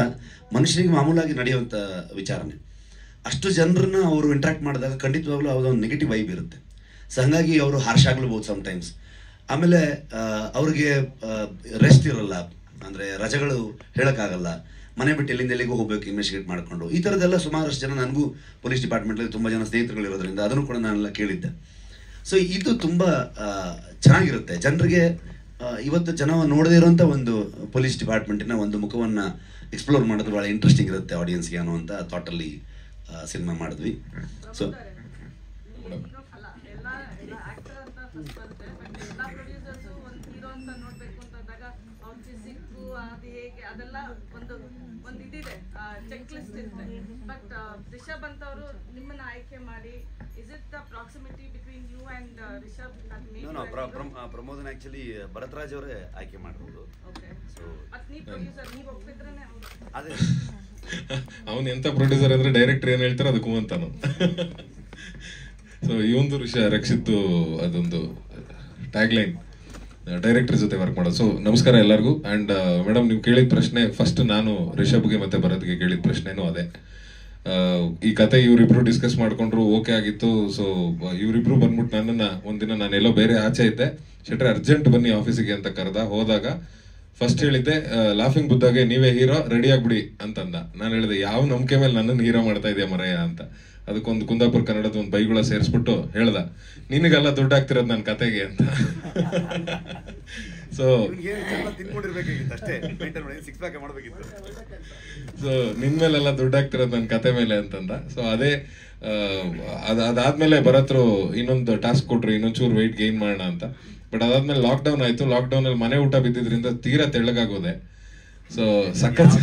ಮನುಷ್ಯನಿಗೆ ಮಾಮೂಲಾಗಿ ನಡೆಯುವಂಥ ವಿಚಾರನೆ. ಅಷ್ಟು ಜನರನ್ನ ಅವರು ಇಂಟ್ರ್ಯಾಕ್ಟ್ ಮಾಡಿದಾಗ ಖಂಡಿತವಾಗ್ಲೂ ಯಾವುದೊಂದು ನೆಗೆಟಿವ್ ವೈಬ್ ಇರುತ್ತೆ. ಸೊ ಹಾಗಾಗಿ ಅವರು ಹಾರ್ಶ್ ಆಗ್ಲೂಬಹುದು ಸಮ್ಟೈಮ್ಸ್. ಆಮೇಲೆ ಅವ್ರಿಗೆ ರೆಸ್ಟ್ ಇರಲ್ಲ, ಅಂದರೆ ರಜೆಗಳು ಹೇಳೋಕ್ಕಾಗಲ್ಲ, ಮನೆ ಬಿಟ್ಟು ಎಲ್ಲಿಂದ ಎಲ್ಲಿಗೂ ಹೋಗ್ಬೇಕು ಇನ್ವೆಸ್ಟಿಗೇಟ್ ಮಾಡಿಕೊಂಡು. ಈ ಥರದ್ದೆಲ್ಲ ಸುಮಾರಷ್ಟು ಜನ, ನನಗೂ ಪೊಲೀಸ್ ಡಿಪಾರ್ಟ್ಮೆಂಟಲ್ಲಿ ತುಂಬ ಜನ ಸ್ನೇಹಿತರುಗಳಿರೋದ್ರಿಂದ ಅದನ್ನು ಕೂಡ ನಾನೆಲ್ಲ ಕೇಳಿದ್ದೆ. ಸೊ ಇದು ತುಂಬ ಚೆನ್ನಾಗಿರುತ್ತೆ ಜನರಿಗೆ. ಇವತ್ತು ಜನ ನೋಡದೇ ಇರೋಂಥ ಒಂದು ಪೊಲೀಸ್ ಡಿಪಾರ್ಟ್ಮೆಂಟಿನ ಒಂದು ಮುಖವನ್ನು ಎಕ್ಸ್ಪ್ಲೋರ್ ಮಾಡೋದು ಭಾಳ ಇಂಟ್ರೆಸ್ಟಿಂಗ್ ಇರುತ್ತೆ ಆಡಿಯನ್ಸ್ಗೆ ಅನ್ನುವಂಥ ಥಾಟಲ್ಲಿ ಸಿನಿಮಾ ಮಾಡಿದ್ವಿ. ಸೊ ಚೆಕ್ ಲಿಸ್ಟ್ ಇರುತ್ತೆ. ಬಟ್ ರಿಷಬ್ ಅಂತವರು ನಿಮ್ಮನ್ನ ಆಯ್ಕೆ ಮಾಡಿ, is it the proximity between you and Rishab? ಪ್ರಮೋದನ್ ಆಕ್ಚುಲಿ ಭರತ್ರಾಜ್ ಅವರೇ ಆಯ್ಕೆ ಮಾಡಿರೋದು. ಸೊ ಮತ್ತೆ ನೀವು ಪ್ರೊಡ್ಯೂಸರ್, ನೀವು ಒಪ್ಪಿದ್ರೇನೆ ಅದೇ ಅವನು ಎಂತ ಪ್ರೊಡ್ಯೂಸರ್ ಅಂದ್ರೆ ಡೈರೆಕ್ಟರ್ ಏನ್ ಹೇಳ್ತಾರೆ ಅದಕ್ಕೂ ಅಂತಾನು. ಸೊ ಈ ಒಂದು ವಿಷಯ ರಕ್ಷಿತ್ ಅದೊಂದು ಟ್ಯಾಗ್ ಲೈನ್, ಡೈರೆಕ್ಟರ್ ಜೊತೆ ವರ್ಕ್ ಮಾಡೋದು. ಸೊ ನಮಸ್ಕಾರ ಎಲ್ಲರಿಗೂ. ಆ್ಯಂಡ್ ಮೇಡಮ್, ನೀವು ಕೇಳಿದ ಪ್ರಶ್ನೆ ಫಸ್ಟ್ ನಾನು ರಿಷಬ್ಗೆ ಮತ್ತೆ ಭರತ್ಗೆ ಕೇಳಿದ ಪ್ರಶ್ನೆನೂ ಅದೇ. ಈ ಕತೆ ಇವರಿಬ್ರು ಡಿಸ್ಕಸ್ ಮಾಡ್ಕೊಂಡ್ರು, ಓಕೆ ಆಗಿತ್ತು. ಸೊ ಇವರಿಬ್ರು ಬಂದ್ಬಿಟ್ಟು ನನ್ನನ್ನು ಒಂದಿನ ನಾನೆಲ್ಲೋ ಬೇರೆ ಆಚೆ ಇದ್ದೆ, ಶೆಟ್ರೆ ಅರ್ಜೆಂಟ್ ಬನ್ನಿ ಆಫೀಸಿಗೆ ಅಂತ ಕರೆದ. ಹೋದಾಗ ಫಸ್ಟ್ ಹೇಳಿದ್ದೆ ಲಾಫಿಂಗ್ ಬುದ್ಧಾಗೆ ನೀವೇ ಹೀರೋ ರೆಡಿ ಆಗ್ಬಿಡಿ ಅಂತಂದ. ನಾನು ಹೇಳಿದೆ ಯಾವ ನಂಬಿಕೆ ಮೇಲೆ ನನ್ನನ್ನು ಹೀರೋ ಮಾಡ್ತಾ ಇದೆಯಾ ಮರಯ್ಯ ಅಂತ. ಅದಕ್ಕೊಂದು ಕುಂದಾಪುರ ಕನ್ನಡದ ಒಂದು ಬೈಗುಳ ಸೇರಿಸ್ಬಿಟ್ಟು ಹೇಳ್ದ, ನಿನಗೆಲ್ಲ ದುಡ್ಡು ಆಗ್ತಿರೋದು ನನ್ನ ಕತೆಗೆ ಅಂತ. ಸೊ ತಿನ್ಕೊಂಡಿರ್ಬೇಕಾಗಿತ್ತು ಅಷ್ಟೇ, ಸಿಕ್ಸ್ ಪ್ಯಾಕ್ ಮಾಡಬೇಕಿತ್ತು. ಸೊ ನಿನ್ ಮೇಲೆಲ್ಲ ದುಡ್ಡು ಆಗ್ತಿರೋದು ನನ್ನ ಕತೆ ಮೇಲೆ ಅಂತಂದ. ಸೊ ಅದೇ ಅದಾದ್ಮೇಲೆ ಭರತ್ರು ಇನ್ನೊಂದು ಟಾಸ್ಕ್ ಕೊಟ್ರು, ಇನ್ನೊಂಚೂರು ವೆಯ್ಟ್ ಗೇನ್ ಮಾಡೋಣ ಅಂತ. ಬಟ್ ಅದಾದ್ಮೇಲೆ ಲಾಕ್ಡೌನ್ ಆಯ್ತು. ಲಾಕ್ಡೌನ್ ಅಲ್ಲಿ ಮನೆ ಊಟ ಬಿದ್ದಿದ್ರಿಂದ ತೀರಾ ತೆಳ್ಳಗಾಗೋದೆ. ಸೊ ಸಖತ್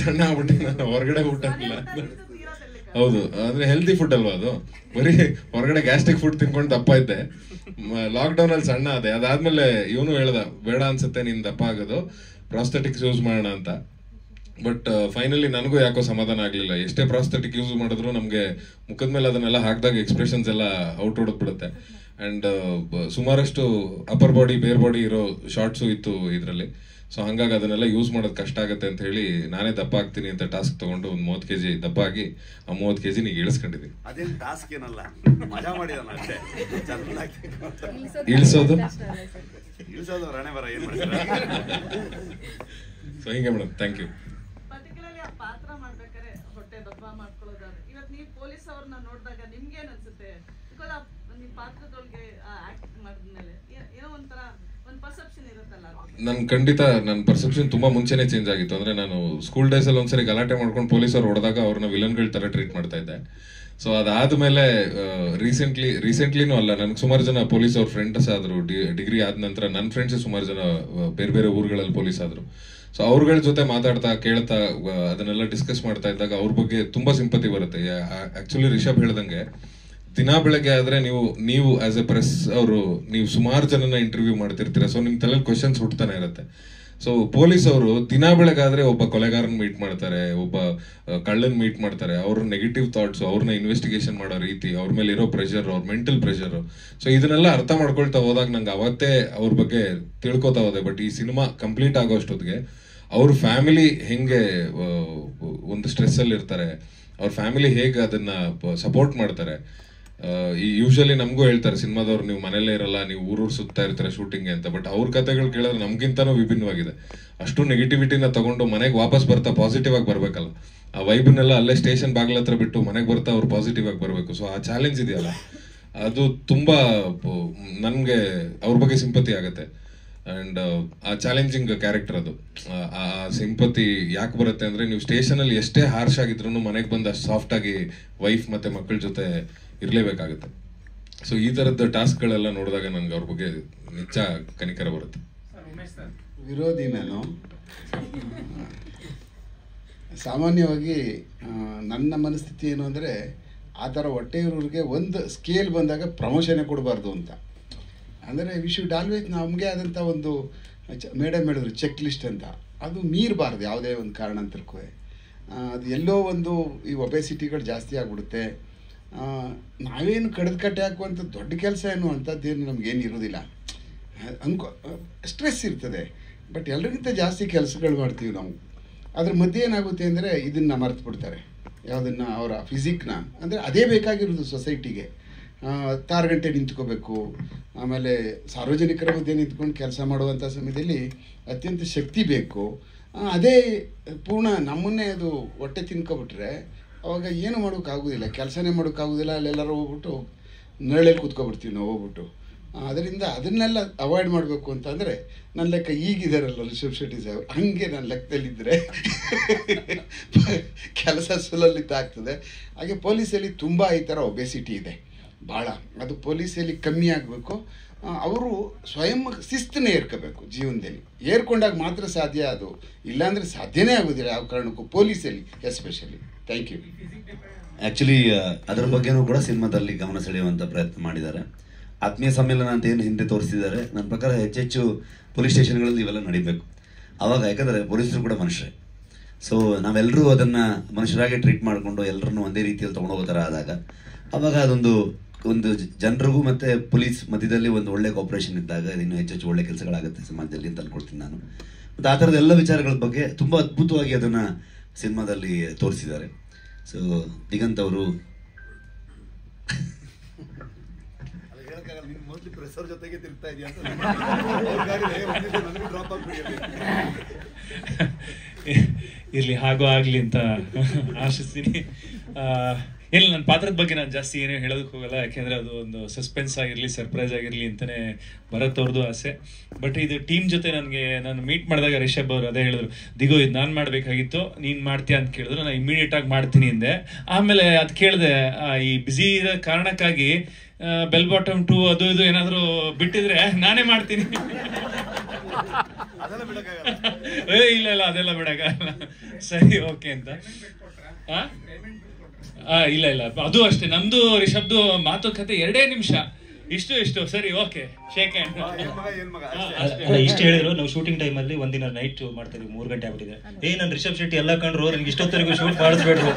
ಸಣ್ಣ ಆಗ್ಬಿಟ್ಟು ನಾನು ಹೊರಗಡೆ ಊಟ ಇಲ್ಲ. ಹೌದು, ಅಂದ್ರೆ ಹೆಲ್ದಿ ಫುಡ್ ಅಲ್ವಾ ಅದು, ಬರೀ ಹೊರಗಡೆ ಗ್ಯಾಸ್ಟ್ರಿಕ್ ಫುಡ್ ತಿನ್ಕೊಂಡು ದಪ್ಪ ಇದ್ದೆ. ಲಾಕ್ಡೌನ್ ಅಲ್ಲಿ ಸಣ್ಣ ಅದೇ. ಅದಾದ್ಮೇಲೆ ಇವನು ಹೇಳ್ದ, ಬೇಡ ಅನ್ಸುತ್ತೆ ನೀನ್ ದಪ್ಪ ಆಗೋದು, ಪ್ರಾಸ್ಥೆಟಿಕ್ಸ್ ಯೂಸ್ ಮಾಡೋಣ ಅಂತ. ಬಟ್ ಫೈನಲಿ ನನಗೂ ಯಾಕೋ ಸಮಾಧಾನ ಆಗ್ಲಿಲ್ಲ. ಎಷ್ಟೇ ಪ್ರಾಸ್ಥೆಟಿಕ್ ಯೂಸ್ ಮಾಡಿದ್ರು ನಮ್ಗೆ ಮುಖದ ಮೇಲೆ ಅದನ್ನೆಲ್ಲ ಹಾಕಿದಾಗ ಎಕ್ಸ್ಪ್ರೆಷನ್ಸ್ ಎಲ್ಲ ಔಟ್ ಹೊಡೆದ್ಬಿಡುತ್ತೆ. ಅಂಡ್ ಸುಮಾರಷ್ಟು ಅಪ್ಪರ್ ಬಾಡಿ ಬೇರ್ ಬಾಡಿ ಇರೋ ಶಾರ್ಟ್ಸು ಇತ್ತು ಇದರಲ್ಲಿ. ಸೊ ಹಂಗಾಗಿ ಅದನ್ನೆಲ್ಲ ಯೂಸ್ ಮಾಡೋದು ಕಷ್ಟ ಆಗುತ್ತೆ ಅಂತ ಹೇಳಿ ನಾನೇ ದಪ್ಪ ಆಗ್ತೀನಿ ಅಂತ ಟಾಸ್ಕ್ ತಗೊಂಡು ಒಂದು 30 kg ದಪ್ಪ ಆಗಿ ಆ 30 kg ಈಗ ಇಳಿಸ್ಕೊಂಡಿದ್ದೀನಿ. ಅದೇನು ಟಾಸ್ಕ್ ಏನಲ್ಲ, ಮಜಾ ಮಾಡಿದಾನ ಅಷ್ಟೇ. ಇಳಿಸೋದು ರಣೆ ಬರ ಏನ್ ಮಾಡ್ತಾರೆ. ಸೊ ಹಿಂಗೆ ಮೇಡಮ್, ಥ್ಯಾಂಕ್ ಯು. ಪರ್ಟಿಕ್ಯುಲರ್ಲಿ ಆ ಪಾತ್ರ ಮಾಡ್ಬೇಕಾದ್ರೆ ಹೊಟ್ಟೆ ದಪ್ಪ ಮಾಡ್ಕೊಳ್ಳೋದಾದ್ರೆ ಇವತ್ತು ನೀವು ಪೊಲೀಸ್ ಅವ್ರನ್ನ ನೋಡಿದಾಗ ನಿಮ್ಗೆ ಏನ್ ಅನ್ಸುತ್ತೆ? ಬಿಕಾಸ್ ನೀವು ಪಾತ್ರದೊಳಗೆ ಆಕ್ಟ್ ಮಾಡಿದ್ಮೇಲೆ ಏನೋ ಒಂಥರ ಒಂದು ಪರ್ಸೆಪ್ಷನ್ ಇರುತ್ತಲ್ಲ. ಖಂಡಿತ ನನ್ನ ಪರ್ಸೆಪ್ಷನ್ ತುಂಬಾ ಮುಂಚೆನೆ ಚೇಂಜ್ ಆಗಿತ್ತು. ಅಂದ್ರೆ ನಾನು ಸ್ಕೂಲ್ ಡೇಸ್ ಅಲ್ಲಿ ಒಂದ್ಸರಿ ಗಲಾಟೆ ಮಾಡ್ಕೊಂಡು ಪೊಲೀಸರು ಹೊಡೆದಾಗ ಅವ್ರನ್ನ ವಿಲನ್ಗಳ ತರ ಟ್ರೀಟ್ ಮಾಡ್ತಾ ಇದ್ದೆ. ಸೊ ಅದಾದ್ಮೇಲೆ ರೀಸೆಂಟ್ಲಿನೂ ಅಲ್ಲ, ನನ್ಗೆ ಸುಮಾರು ಜನ ಪೊಲೀಸ್ ಅವ್ರ ಫ್ರೆಂಡ್ಸ್ ಆದ್ರು. ಡಿಗ್ರಿ ಆದ ನಂತರ ನನ್ನ ಫ್ರೆಂಡ್ಸ್ ಸುಮಾರು ಜನ ಬೇರೆ ಬೇರೆ ಊರುಗಳಲ್ಲಿ ಪೊಲೀಸ್ ಆದ್ರು. ಸೊ ಅವ್ರಗಳ ಜೊತೆ ಮಾತಾಡ್ತಾ ಕೇಳ್ತಾ ಅದನ್ನೆಲ್ಲ ಡಿಸ್ಕಸ್ ಮಾಡ್ತಾ ಇದ್ದಾಗ ಅವ್ರ ಬಗ್ಗೆ ತುಂಬಾ ಸಿಂಪತಿ ಬರುತ್ತೆ. ಆಕ್ಚುಲಿ ರಿಷಬ್ ಹೇಳ್ದಂಗೆ ದಿನಾ ಬೆಳಗ್ಗೆ ಆದ್ರೆ ನೀವು ಆಸ್ ಎ ಪ್ರೆಸ್ ಅವರು ನೀವು ಸುಮಾರು ಜನನ ಇಂಟರ್ವ್ಯೂ ಮಾಡ್ತಿರ್ತೀರ. ಸೊ ನಿಮ್ ತಲೆಯಲ್ಲಿ ಕ್ವಶನ್ಸ್ ಹುಡ್ತಾನೆ ಇರುತ್ತೆ. ಸೊ ಪೊಲೀಸ್ ಅವರು ದಿನಾ ಬೆಳಗಾದ್ರೆ ಒಬ್ಬ ಕೊಲೆಗಾರನ್ ಮೀಟ್ ಮಾಡ್ತಾರೆ, ಒಬ್ಬ ಕಳ್ಳನ್ ಮೀಟ್ ಮಾಡ್ತಾರೆ. ಅವ್ರ ನೆಗೆಟಿವ್ ಥಾಟ್ಸ್, ಅವ್ರನ್ನ ಇನ್ವೆಸ್ಟಿಗೇಷನ್ ಮಾಡೋ ರೀತಿ, ಅವ್ರ ಮೇಲೆ ಇರೋ ಪ್ರೆಷರ್, ಅವ್ರ ಮೆಂಟಲ್ ಪ್ರೆಷರ್. ಸೊ ಇದನ್ನೆಲ್ಲ ಅರ್ಥ ಮಾಡ್ಕೊಳ್ತಾ ಹೋದಾಗ ನಂಗೆ ಅವತ್ತೇ ಅವ್ರ ಬಗ್ಗೆ ತಿಳ್ಕೊತಾ ಹೋದೆ. ಬಟ್ ಈ ಸಿನಿಮಾ ಕಂಪ್ಲೀಟ್ ಆಗೋ ಅಷ್ಟೊತ್ತಿಗೆ ಅವ್ರ ಫ್ಯಾಮಿಲಿ ಹೆಂಗೆ ಒಂದು ಸ್ಟ್ರೆಸ್ ಅಲ್ಲಿ ಇರ್ತಾರೆ, ಅವ್ರ ಫ್ಯಾಮಿಲಿ ಹೇಗೆ ಅದನ್ನ ಸಪೋರ್ಟ್ ಮಾಡ್ತಾರೆ. ಈ ಯೂಶಲಿ ನಮಗೂ ಹೇಳ್ತಾರೆ ಸಿನಿಮಾದವ್ರು, ನೀವು ಮನೇಲೇ ಇರಲ್ಲ, ನೀವು ಊರೂರು ಸುತ್ತಾ ಇರ್ತಾರೆ ಶೂಟಿಂಗ್ಗೆ ಅಂತ. ಬಟ್ ಅವ್ರ ಕಥೆಗಳು ಕೇಳಿದ್ರೆ ನಮ್ಗಿಂತನೂ ವಿಭಿನ್ನವಾಗಿದೆ. ಅಷ್ಟು ನೆಗೆಟಿವಿಟಿನ ತಗೊಂಡು ಮನೆಗೆ ವಾಪಸ್ ಬರ್ತಾ ಪಾಸಿಟಿವ್ ಆಗಿ ಬರ್ಬೇಕಲ್ಲ, ಆ ವೈಬ್ನೆಲ್ಲ ಅಲ್ಲೇ ಸ್ಟೇಷನ್ ಬಾಗ್ಲ ಹತ್ರ ಬಿಟ್ಟು ಮನೆಗೆ ಬರ್ತಾ ಅವ್ರು ಪಾಸಿಟಿವ್ ಆಗಿ ಬರಬೇಕು. ಸೊ ಆ ಚಾಲೆಂಜ್ ಇದೆಯಲ್ಲ, ಅದು ತುಂಬಾ ನನ್ಗೆ ಅವ್ರ ಬಗ್ಗೆ ಸಿಂಪತಿ ಆಗುತ್ತೆ. ಅಂಡ್ ಆ ಚಾಲೆಂಜಿಂಗ್ ಕ್ಯಾರೆಕ್ಟರ್ ಅದು. ಆ ಸಿಂಪತಿ ಯಾಕೆ ಬರುತ್ತೆ ಅಂದ್ರೆ, ನೀವು ಸ್ಟೇಷನ್ ಅಲ್ಲಿ ಎಷ್ಟೇ ಹಾರ್ಶ್ ಆಗಿದ್ರು ಮನೆಗೆ ಬಂದು ಅಷ್ಟು ಸಾಫ್ಟ್ ಆಗಿ ವೈಫ್ ಮತ್ತೆ ಮಕ್ಕಳ ಜೊತೆ ಇರ್ಲೇಬೇಕಾಗುತ್ತೆ. ಸೊ ಈ ತರದ ಟಾಸ್ಕ್ಗಳೆಲ್ಲ ನೋಡಿದಾಗ ನನ್ಗೆ ಅವ್ರ ಬಗ್ಗೆ ನಿಜ ಕನಿಕರ ಬರುತ್ತೆ. ವಿರೋಧಿ ನಾನು ಸಾಮಾನ್ಯವಾಗಿ ನನ್ನ ಮನಸ್ಥಿತಿ ಏನು ಅಂದರೆ, ಆ ಥರ ಹೊಟ್ಟೆಯವ್ರಿಗೆ ಒಂದು ಸ್ಕೇಲ್ ಬಂದಾಗ ಪ್ರಮೋಷನ್ನೇ ಕೊಡಬಾರ್ದು ಅಂತ. ಅಂದರೆ ವಿ ಶುಡ್ ಆಲ್ವೇಸ್ ನಮಗೆ ಆದಂಥ ಒಂದು ಮೇಡಮ್ ಹೇಳಿದ್ರು ಚೆಕ್ ಲಿಸ್ಟ್ ಅಂತ, ಅದು ಮೀರಬಾರ್ದು ಯಾವುದೇ ಒಂದು ಕಾರಣಾಂತರಕ್ಕೂ. ಅದು ಎಲ್ಲೋ ಒಂದು ಈ ಒಬೆಸಿಟಿಗಳು ಜಾಸ್ತಿ ಆಗಿಬಿಡುತ್ತೆ. ನಾವೇನು ಕಡ್ದು ಕಟ್ಟೆ ಹಾಕುವಂಥ ದೊಡ್ಡ ಕೆಲಸ ಏನು ಅಂಥದ್ದೇನು ನಮಗೇನು ಇರೋದಿಲ್ಲ. ಸ್ಟ್ರೆಸ್ ಇರ್ತದೆ, ಬಟ್ ಎಲ್ರಿಗಿಂತ ಜಾಸ್ತಿ ಕೆಲಸಗಳು ಮಾಡ್ತೀವಿ ನಾವು. ಅದ್ರ ಮಧ್ಯೆ ಏನಾಗುತ್ತೆ ಅಂದರೆ ಇದನ್ನು ಮರೆತು ಬಿಡ್ತಾರೆ, ಯಾವುದನ್ನು ಅವರ ಫಿಸಿಕ್ನ. ಅಂದರೆ ಅದೇ ಬೇಕಾಗಿರೋದು ಸೊಸೈಟಿಗೆ. ತಾರುಗಂಟೆ ನಿಂತ್ಕೋಬೇಕು, ಆಮೇಲೆ ಸಾರ್ವಜನಿಕರ ಮಧ್ಯೆ ನಿಂತ್ಕೊಂಡು ಕೆಲಸ ಮಾಡುವಂಥ ಸಮಯದಲ್ಲಿ ಅತ್ಯಂತ ಶಕ್ತಿ ಬೇಕು. ಅದೇ ಪೂರ್ಣ ನಮ್ಮನ್ನೇ ಅದು ಹೊಟ್ಟೆ ತಿನ್ಕೊಬಿಟ್ರೆ ಅವಾಗ ಏನು ಮಾಡೋಕ್ಕಾಗೋದಿಲ್ಲ, ಕೆಲಸನೇ ಮಾಡೋಕ್ಕಾಗೋದಿಲ್ಲ. ಅಲ್ಲೆಲ್ಲರೂ ಹೋಗ್ಬಿಟ್ಟು ನೆರಳಲ್ಲಿ ಕೂತ್ಕೊಬಿಡ್ತೀವಿ ನಾವು ಹೋಗ್ಬಿಟ್ಟು. ಅದರಿಂದ ಅದನ್ನೆಲ್ಲ ಅವಾಯ್ಡ್ ಮಾಡಬೇಕು ಅಂತಂದರೆ ನನ್ನ ಲೆಕ್ಕ ಈಗಿದಾರಲ್ಲ ರಿಷಬ್ ಶೆಟ್ಟಿ ಸಾಹೇಬ್, ಹಾಗೆ ನನ್ನ ಲೆಕ್ಕದಲ್ಲಿದ್ದರೆ ಕೆಲಸ ಸುಲಲಿತ ಆಗ್ತದೆ. ಹಾಗೆ ಪೊಲೀಸಲ್ಲಿ ತುಂಬ ಈ ಥರ ಒಬೆಸಿಟಿ ಇದೆ ಭಾಳ. ಅದು ಪೊಲೀಸಲ್ಲಿ ಕಮ್ಮಿ ಆಗಬೇಕು. ಅವರು ಸ್ವಯಂ ಶಿಸ್ತನ್ನೇ ಏರ್ಕೋಬೇಕು ಜೀವನದಲ್ಲಿ. ಏರ್ಕೊಂಡಾಗ ಮಾತ್ರ ಸಾಧ್ಯ ಅದು, ಇಲ್ಲಾಂದರೆ ಸಾಧ್ಯನೇ ಆಗೋದಿಲ್ಲ ಯಾವ ಕಾರಣಕ್ಕೂ, ಪೊಲೀಸಲ್ಲಿ ಎಸ್ಪೆಷಲಿ. Thank you. ಆ್ಯಕ್ಚುಲಿ ಅದರ ಬಗ್ಗೆನೂ ಕೂಡ ಸಿನಿಮಾದಲ್ಲಿ ಗಮನ ಸೆಳೆಯುವಂಥ ಪ್ರಯತ್ನ ಮಾಡಿದ್ದಾರೆ. ಆತ್ಮೀಯ ಸಮ್ಮೇಳನ ಅಂತ ಏನು ಹಿಂದೆ ತೋರಿಸಿದ್ದಾರೆ, ನನ್ನ ಪ್ರಕಾರ ಹೆಚ್ಚೆಚ್ಚು ಪೊಲೀಸ್ ಸ್ಟೇಷನ್ಗಳಲ್ಲಿ ಇವೆಲ್ಲ ನಡಿಬೇಕು. ಆವಾಗ ಯಾಕಂದರೆ ಪೊಲೀಸರು ಕೂಡ ಮನುಷ್ಯರೇ. ಸೊ ನಾವೆಲ್ಲರೂ ಅದನ್ನು ಮನುಷ್ಯರಾಗಿ ಟ್ರೀಟ್ ಮಾಡಿಕೊಂಡು ಎಲ್ಲರನ್ನೂ ಒಂದೇ ರೀತಿಯಲ್ಲಿ ತೊಗೊಂಡೋಗೋ ಥರ ಆದಾಗ ಆವಾಗ ಅದೊಂದು ಜನರಿಗೂ ಮತ್ತು ಪೊಲೀಸ್ ಮಧ್ಯದಲ್ಲಿ ಒಂದು ಒಳ್ಳೆ ಕೋಪರೇಷನ್ ಇದ್ದಾಗ ಇನ್ನೂ ಹೆಚ್ಚೆಚ್ಚು ಒಳ್ಳೆ ಕೆಲಸಗಳಾಗುತ್ತೆ ಸಮಾಜದಲ್ಲಿ ಅಂತ ಅಂದ್ಕೊಳ್ತೀನಿ ನಾನು. ಮತ್ತು ಆ ಥರದ ಎಲ್ಲ ವಿಚಾರಗಳ ಬಗ್ಗೆ ತುಂಬ ಅದ್ಭುತವಾಗಿ ಅದನ್ನು ಸಿನಿಮಾದಲ್ಲಿ ತೋರಿಸಿದ್ದಾರೆ. ಸೊ ದಿಗಂತ್ ಅವರು ಹೇಳಕ್ಕಾಗಲ್ಲ, ನೀನು ಮೋಸ್ಟ್ಲಿ ಪ್ರೆಸರ್ ಜೊತೆಗೆ ತಿರ್ತಾ ಇದೆಯಾ ಅಂತ ನನಗೂ ಡ್ರಾಪ್ ಆಗ್ಬಿಡಿ. ಇರಲಿ, ಹಾಗೂ ಆಗಲಿ ಅಂತ ಆಶಿಸ್ತೀನಿ. ಇಲ್ಲ, ನನ್ನ ಪಾತ್ರದ ಬಗ್ಗೆ ನಾನು ಜಾಸ್ತಿ ಏನೂ ಹೇಳೋದಕ್ಕೆ ಹೋಗಲ್ಲ, ಯಾಕೆಂದರೆ ಅದು ಒಂದು ಸಸ್ಪೆನ್ಸ್ ಆಗಿರಲಿ, ಸರ್ಪ್ರೈಸ್ ಆಗಿರಲಿ ಅಂತಲೇ ಭರತ್ ಅವ್ರದ್ದು ಆಸೆ. ಬಟ್ ಇದು ಟೀಮ್ ಜೊತೆ ನಾನು ಮೀಟ್ ಮಾಡಿದಾಗ ರಿಷಬ್ ಅವರು ಅದೇ ಹೇಳಿದ್ರು, ದಿಗು ಇದು ನಾನು ಮಾಡಬೇಕಾಗಿತ್ತು, ನೀನು ಮಾಡ್ತೀಯಾ ಅಂತ ಕೇಳಿದ್ರು. ನಾನು ಇಮಿಡಿಯೇಟಾಗಿ ಮಾಡ್ತೀನಿ ಅಂದೆ. ಆಮೇಲೆ ಅದು ಕೇಳಿದೆ, ಈ ಬ್ಯುಸಿ ಇರೋ ಕಾರಣಕ್ಕಾಗಿ ಬೆಲ್ ಬಾಟಮ್ 2 ಅದು ಇದು ಏನಾದರೂ ಬಿಟ್ಟಿದ್ರೆ ನಾನೇ ಮಾಡ್ತೀನಿ. ಇಲ್ಲ ಅದೆಲ್ಲ ಬಿಡಕ್ಕಾಗಲ್ಲ. ಸರಿ, ಓಕೆ ಅಂತ. ಇಲ್ಲ ಅದು ಅಷ್ಟೇ, ನಮ್ದು ರಿಷಬ್ದು ಮಾತುಕತೆ 2 ನಿಮಿಷ, ಇಷ್ಟು ಸರಿ, ಓಕೆ, ಶೇಕ್ ಹ್ಯಾಂಡ್. ಇಷ್ಟು ಹೇಳಿದ್ರು. ನಾವು ಶೂಟಿಂಗ್ ಟೈಮಲ್ಲಿ ಒಂದಿನ ನೈಟ್ ಮಾಡ್ತಾ ಇದೀವಿ, 3 ಗಂಟೆ ಆಗ್ಬಿಟ್ಟಿದೆ. ನಾನು ರಿಷಬ್ ಶೆಟ್ಟಿ ಎಲ್ಲ ಕಂಡ್ರು, ನನಗೆ ಇಷ್ಟೊತ್ತರೆಗೂ ಶೂಟ್ ಮಾಡಿಸ್ಬೇಡ್ರು.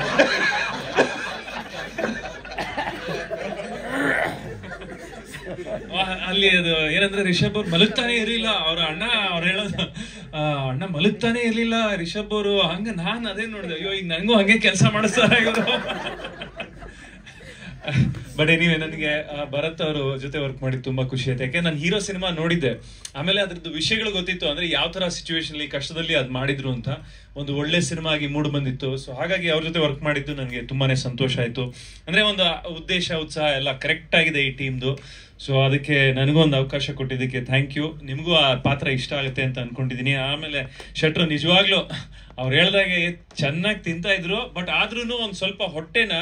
ಅಲ್ಲಿ ಅದು ಏನಂದ್ರೆ ರಿಷಬ್ ಅವ್ರು ಮಲಗ್ತಾನೆ ಇರ್ಲಿಲ್ಲ, ಅವ್ರ ಅವ್ರು ಹೇಳೋದು, ಅಣ್ಣ ಮಲಗ್ತಾನೆ ಇರ್ಲಿಲ್ಲ ರಿಷಬ್ ಅವರು. ಹಂಗ ನಾನು ಅದೇ ನೋಡಿದೆ, ಅಯ್ಯೋ ಈಗ ನಂಗೂ ಹಂಗೆ ಕೆಲಸ ಮಾಡಿಸ್ತಾರೆ ಇವರು. ಬಟ್ ಎನಿವೆ, ನನಗೆ ಭರತ್ ಅವರು ಜೊತೆ ವರ್ಕ್ ಮಾಡಿ ತುಂಬಾ ಖುಷಿ ಆಯ್ತು. ಯಾಕೆ ನಾನು ಹೀರೋ ಸಿನಿಮಾ ನೋಡಿದ್ದೆ, ಆಮೇಲೆ ಅದ್ರದ್ದು ವಿಷಯಗಳು ಗೊತ್ತಿತ್ತು, ಅಂದ್ರೆ ಯಾವ ತರ ಸಿಚುವೇಶನ್ ಕಷ್ಟದಲ್ಲಿ ಅದ್ ಮಾಡಿದ್ರು ಅಂತ ಒಂದು ಒಳ್ಳೆ ಸಿನಿಮಾ ಆಗಿ ಮೂಡ್ ಬಂದಿತ್ತು. ಸೊ ಹಾಗಾಗಿ ಅವ್ರ ಜೊತೆ ವರ್ಕ್ ಮಾಡಿದ್ದು ನನಗೆ ತುಂಬಾನೇ ಸಂತೋಷ ಆಯ್ತು. ಅಂದ್ರೆ ಒಂದು ಉದ್ದೇಶ, ಉತ್ಸಾಹ ಎಲ್ಲ ಕರೆಕ್ಟ್ ಆಗಿದೆ ಈ ಟೀಮ್ದು. ಸೊ ಅದಕ್ಕೆ ನನಗೂ ಒಂದು ಅವಕಾಶ ಕೊಟ್ಟಿದ್ದಕ್ಕೆ ಥ್ಯಾಂಕ್ ಯು. ನಿಮಗೂ ಆ ಪಾತ್ರ ಇಷ್ಟ ಆಗುತ್ತೆ ಅಂತ ಅನ್ಕೊಂಡಿದೀನಿ. ಆಮೇಲೆ ಶೆಟ್ರು ನಿಜವಾಗ್ಲೂ ಅವ್ರು ಹೇಳ್ದಾಗೆ ಚೆನ್ನಾಗಿ ತಿಂತಾ ಇದ್ರು, ಬಟ್ ಆದ್ರೂ ಒಂದು ಸ್ವಲ್ಪ ಹೊಟ್ಟೆನ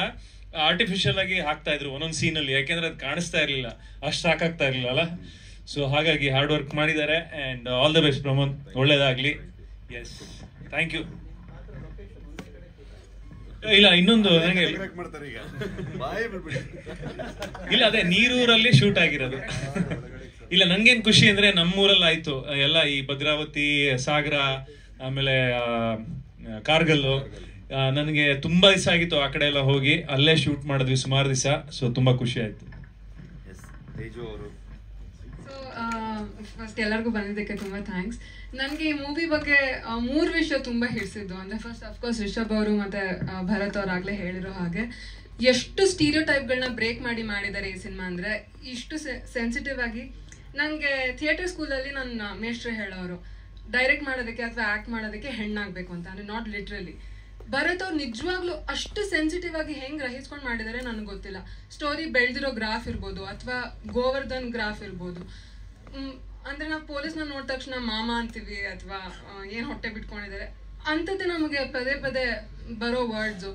ಆರ್ಟಿಫಿಷಿಯಲ್ ಆಗಿ ಹಾಕ್ತಾ ಇದ್ರು ಒಂದೊಂದು ಸೀನಲ್ಲಿ, ಯಾಕೆಂದ್ರೆ ಅದು ಕಾಣಿಸ್ತಾ ಇರ್ಲಿಲ್ಲ, ಅಷ್ಟು ಸಾಕಾಗ್ತಾ ಇರ್ಲಿಲ್ಲ ಅಲ್ಲ. ಸೊ ಹಾಗಾಗಿ ಹಾರ್ಡ್ ವರ್ಕ್ ಮಾಡಿದ್ದಾರೆ. And all the best Pramod, ಒಳ್ಳೇದಾಗ್ಲಿ. Yes, thank you. ಇಲ್ಲ, ಇನ್ನೊಂದು ನನಗೆ ಇಲ್ಲ, ಅದೇ ನೀರೂರಲ್ಲಿ ಶೂಟ್ ಆಗಿರೋದು. ಇಲ್ಲ, ನಂಗೇನ್ ಖುಷಿ ಅಂದ್ರೆ ನಮ್ಮೂರಲ್ಲಿ ಆಯ್ತು ಎಲ್ಲ, ಈ ಭದ್ರಾವತಿ, ಸಾಗರ, ಆಮೇಲೆ ಕಾರ್ಗಲ್ಲು. ನನಗೆ ತುಂಬಾ ದಿವಸ ಆಗಿತ್ತು ಆ ಕಡೆ ಎಲ್ಲ ಹೋಗಿ, ಅಲ್ಲೇ ಶೂಟ್ ಮಾಡಿದ್ವಿ ಸುಮಾರು ದಿವಸ. ಸೊ ತುಂಬಾ ಖುಷಿ ಆಯ್ತು. ಫಸ್ಟ್ ಎಲ್ಲರಿಗೂ ಬಂದಿದ್ದಕ್ಕೆ ತುಂಬ ಥ್ಯಾಂಕ್ಸ್. ನನಗೆ ಈ ಮೂವಿ ಬಗ್ಗೆ 3 ವಿಷಯ ತುಂಬ ಹಿಡಿಸಿದ್ದು. ಅಂದರೆ ಫಸ್ಟ್ ಅಫ್ಕೋರ್ಸ್ ರಿಷಬ್ ಅವರು ಮತ್ತು ಭರತ್ ಅವರಾಗಲೇ ಹೇಳಿರೋ ಹಾಗೆ ಎಷ್ಟು ಸ್ಟೀರಿಯೋ ಟೈಪ್ಗಳನ್ನ ಬ್ರೇಕ್ ಮಾಡಿದ್ದಾರೆ ಈ ಸಿನಿಮಾ. ಅಂದರೆ ಇಷ್ಟು ಸೆನ್ಸಿಟಿವ್ ಆಗಿ. ನನಗೆ ಥಿಯೇಟರ್ ಸ್ಕೂಲಲ್ಲಿ ನನ್ನ ಮೇಷ್ಟ್ರೆ ಹೇಳೋರು, ಡೈರೆಕ್ಟ್ ಮಾಡೋದಕ್ಕೆ ಅಥವಾ ಆ್ಯಕ್ಟ್ ಮಾಡೋದಕ್ಕೆ ಹೆಣ್ಣಾಗಬೇಕು ಅಂತ, ಅಂದರೆ ನಾಟ್ ಲಿಟ್ರಲಿ. ಭರತ್ ಅವ್ರು ನಿಜವಾಗ್ಲೂ ಅಷ್ಟು ಸೆನ್ಸಿಟಿವ್ ಆಗಿ ಹೆಂಗೆ ಗ್ರಹಿಸ್ಕೊಂಡು ಮಾಡಿದ್ದಾರೆ ನನಗೆ ಗೊತ್ತಿಲ್ಲ. ಸ್ಟೋರಿ ಬೆಳೆದಿರೋ ಗ್ರಾಫ್ ಇರ್ಬೋದು, ಅಥವಾ ಗೋವರ್ಧನ್ ಗ್ರಾಫ್ ಇರ್ಬೋದು. ಅಂದರೆ ನಾವು ಪೊಲೀಸ್ನ ನೋಡಿದ ತಕ್ಷಣ ಮಾಮ ಅಂತೀವಿ, ಅಥವಾ ಏನು ಹೊಟ್ಟೆ ಬಿಟ್ಕೊಂಡಿದ್ದಾರೆ ಅಂಥದ್ದೇ ನಮಗೆ ಪದೇ ಪದೇ ಬರೋ ವರ್ಡ್ಸು.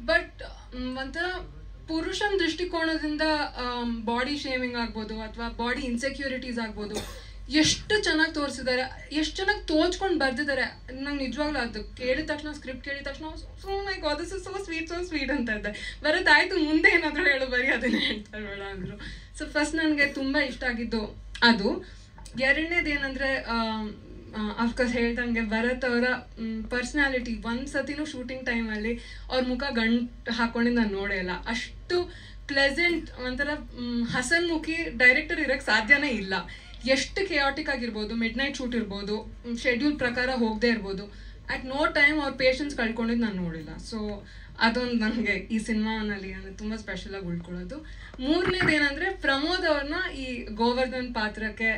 ಬಟ್ ಒಂಥರ ಪುರುಷನ ದೃಷ್ಟಿಕೋನದಿಂದ ಬಾಡಿ ಶೇಮಿಂಗ್ ಆಗ್ಬೋದು, ಅಥವಾ ಬಾಡಿ ಇನ್ಸೆಕ್ಯೂರಿಟೀಸ್ ಆಗ್ಬೋದು, ಎಷ್ಟು ಚೆನ್ನಾಗಿ ತೋರಿಸಿದ್ದಾರೆ, ಎಷ್ಟು ಚೆನ್ನಾಗಿ ತೋಚ್ಕೊಂಡು ಬರ್ದಿದ್ದಾರೆ. ನಂಗೆ ನಿಜವಾಗ್ಲೂ ಅದು ಕೇಳಿದ ತಕ್ಷಣ, ಸ್ಕ್ರಿಪ್ಟ್ ಕೇಳಿದ ತಕ್ಷಣ so my god this is so sweet ಅಂತ ಇದ್ದೆ. ಬರೋದಾಯ್ತು, ಮುಂದೆ ಏನಾದರೂ ಹೇಳು, ಬರೀ ಅದನ್ನೇ ಹೇಳ್ತಾರೆ ಬೇಡ ಅಂದರು. ಸೊ ಫಸ್ಟ್ ನನಗೆ ತುಂಬ ಇಷ್ಟ ಆಗಿದ್ದು ಅದು. ಎರಡನೇದು ಏನಂದರೆ, ಅಫ್ಕೋರ್ಸ್ ಹೇಳ್ದಂಗೆ ಭರತ್ ಅವರ ಪರ್ಸ್ನಾಲಿಟಿ. ಒಂದು ಸತಿನೂ ಶೂಟಿಂಗ್ ಟೈಮಲ್ಲಿ ಅವ್ರ ಮುಖ ಗಂಟು ಹಾಕೊಂಡಿದ್ದು ನಾನು ನೋಡೇ ಇಲ್ಲ. ಅಷ್ಟು ಪ್ಲೆಸೆಂಟ್, ಒಂಥರ ಹಸನ್ಮುಖಿ ಡೈರೆಕ್ಟರ್ ಇರೋಕ್ಕೆ ಸಾಧ್ಯನೇ ಇಲ್ಲ. ಎಷ್ಟು ಕೆಯಾಟಿಕ್ ಆಗಿರ್ಬೋದು, ಮಿಡ್ ನೈಟ್ ಶೂಟ್ ಇರ್ಬೋದು, ಶೆಡ್ಯೂಲ್ ಪ್ರಕಾರ ಹೋಗದೆ ಇರ್ಬೋದು, ಅಟ್ ನೋ ಟೈಮ್ ಅವ್ರ ಪೇಷನ್ಸ್ ಕಳ್ಕೊಂಡಿದ್ದು ನಾನು ನೋಡಿಲ್ಲ. ಸೊ ಅದೊಂದು ನನಗೆ ಈ ಸಿನಿಮಾನಲ್ಲಿ ಅಂದರೆ ತುಂಬ ಸ್ಪೆಷಲಾಗಿ ಉಳ್ಕೊಳ್ಳೋದು. ಮೂರನೇದು ಏನಂದರೆ, ಪ್ರಮೋದ್ ಅವ್ರನ್ನ ಈ ಗೋವರ್ಧನ್ ಪಾತ್ರಕ್ಕೆ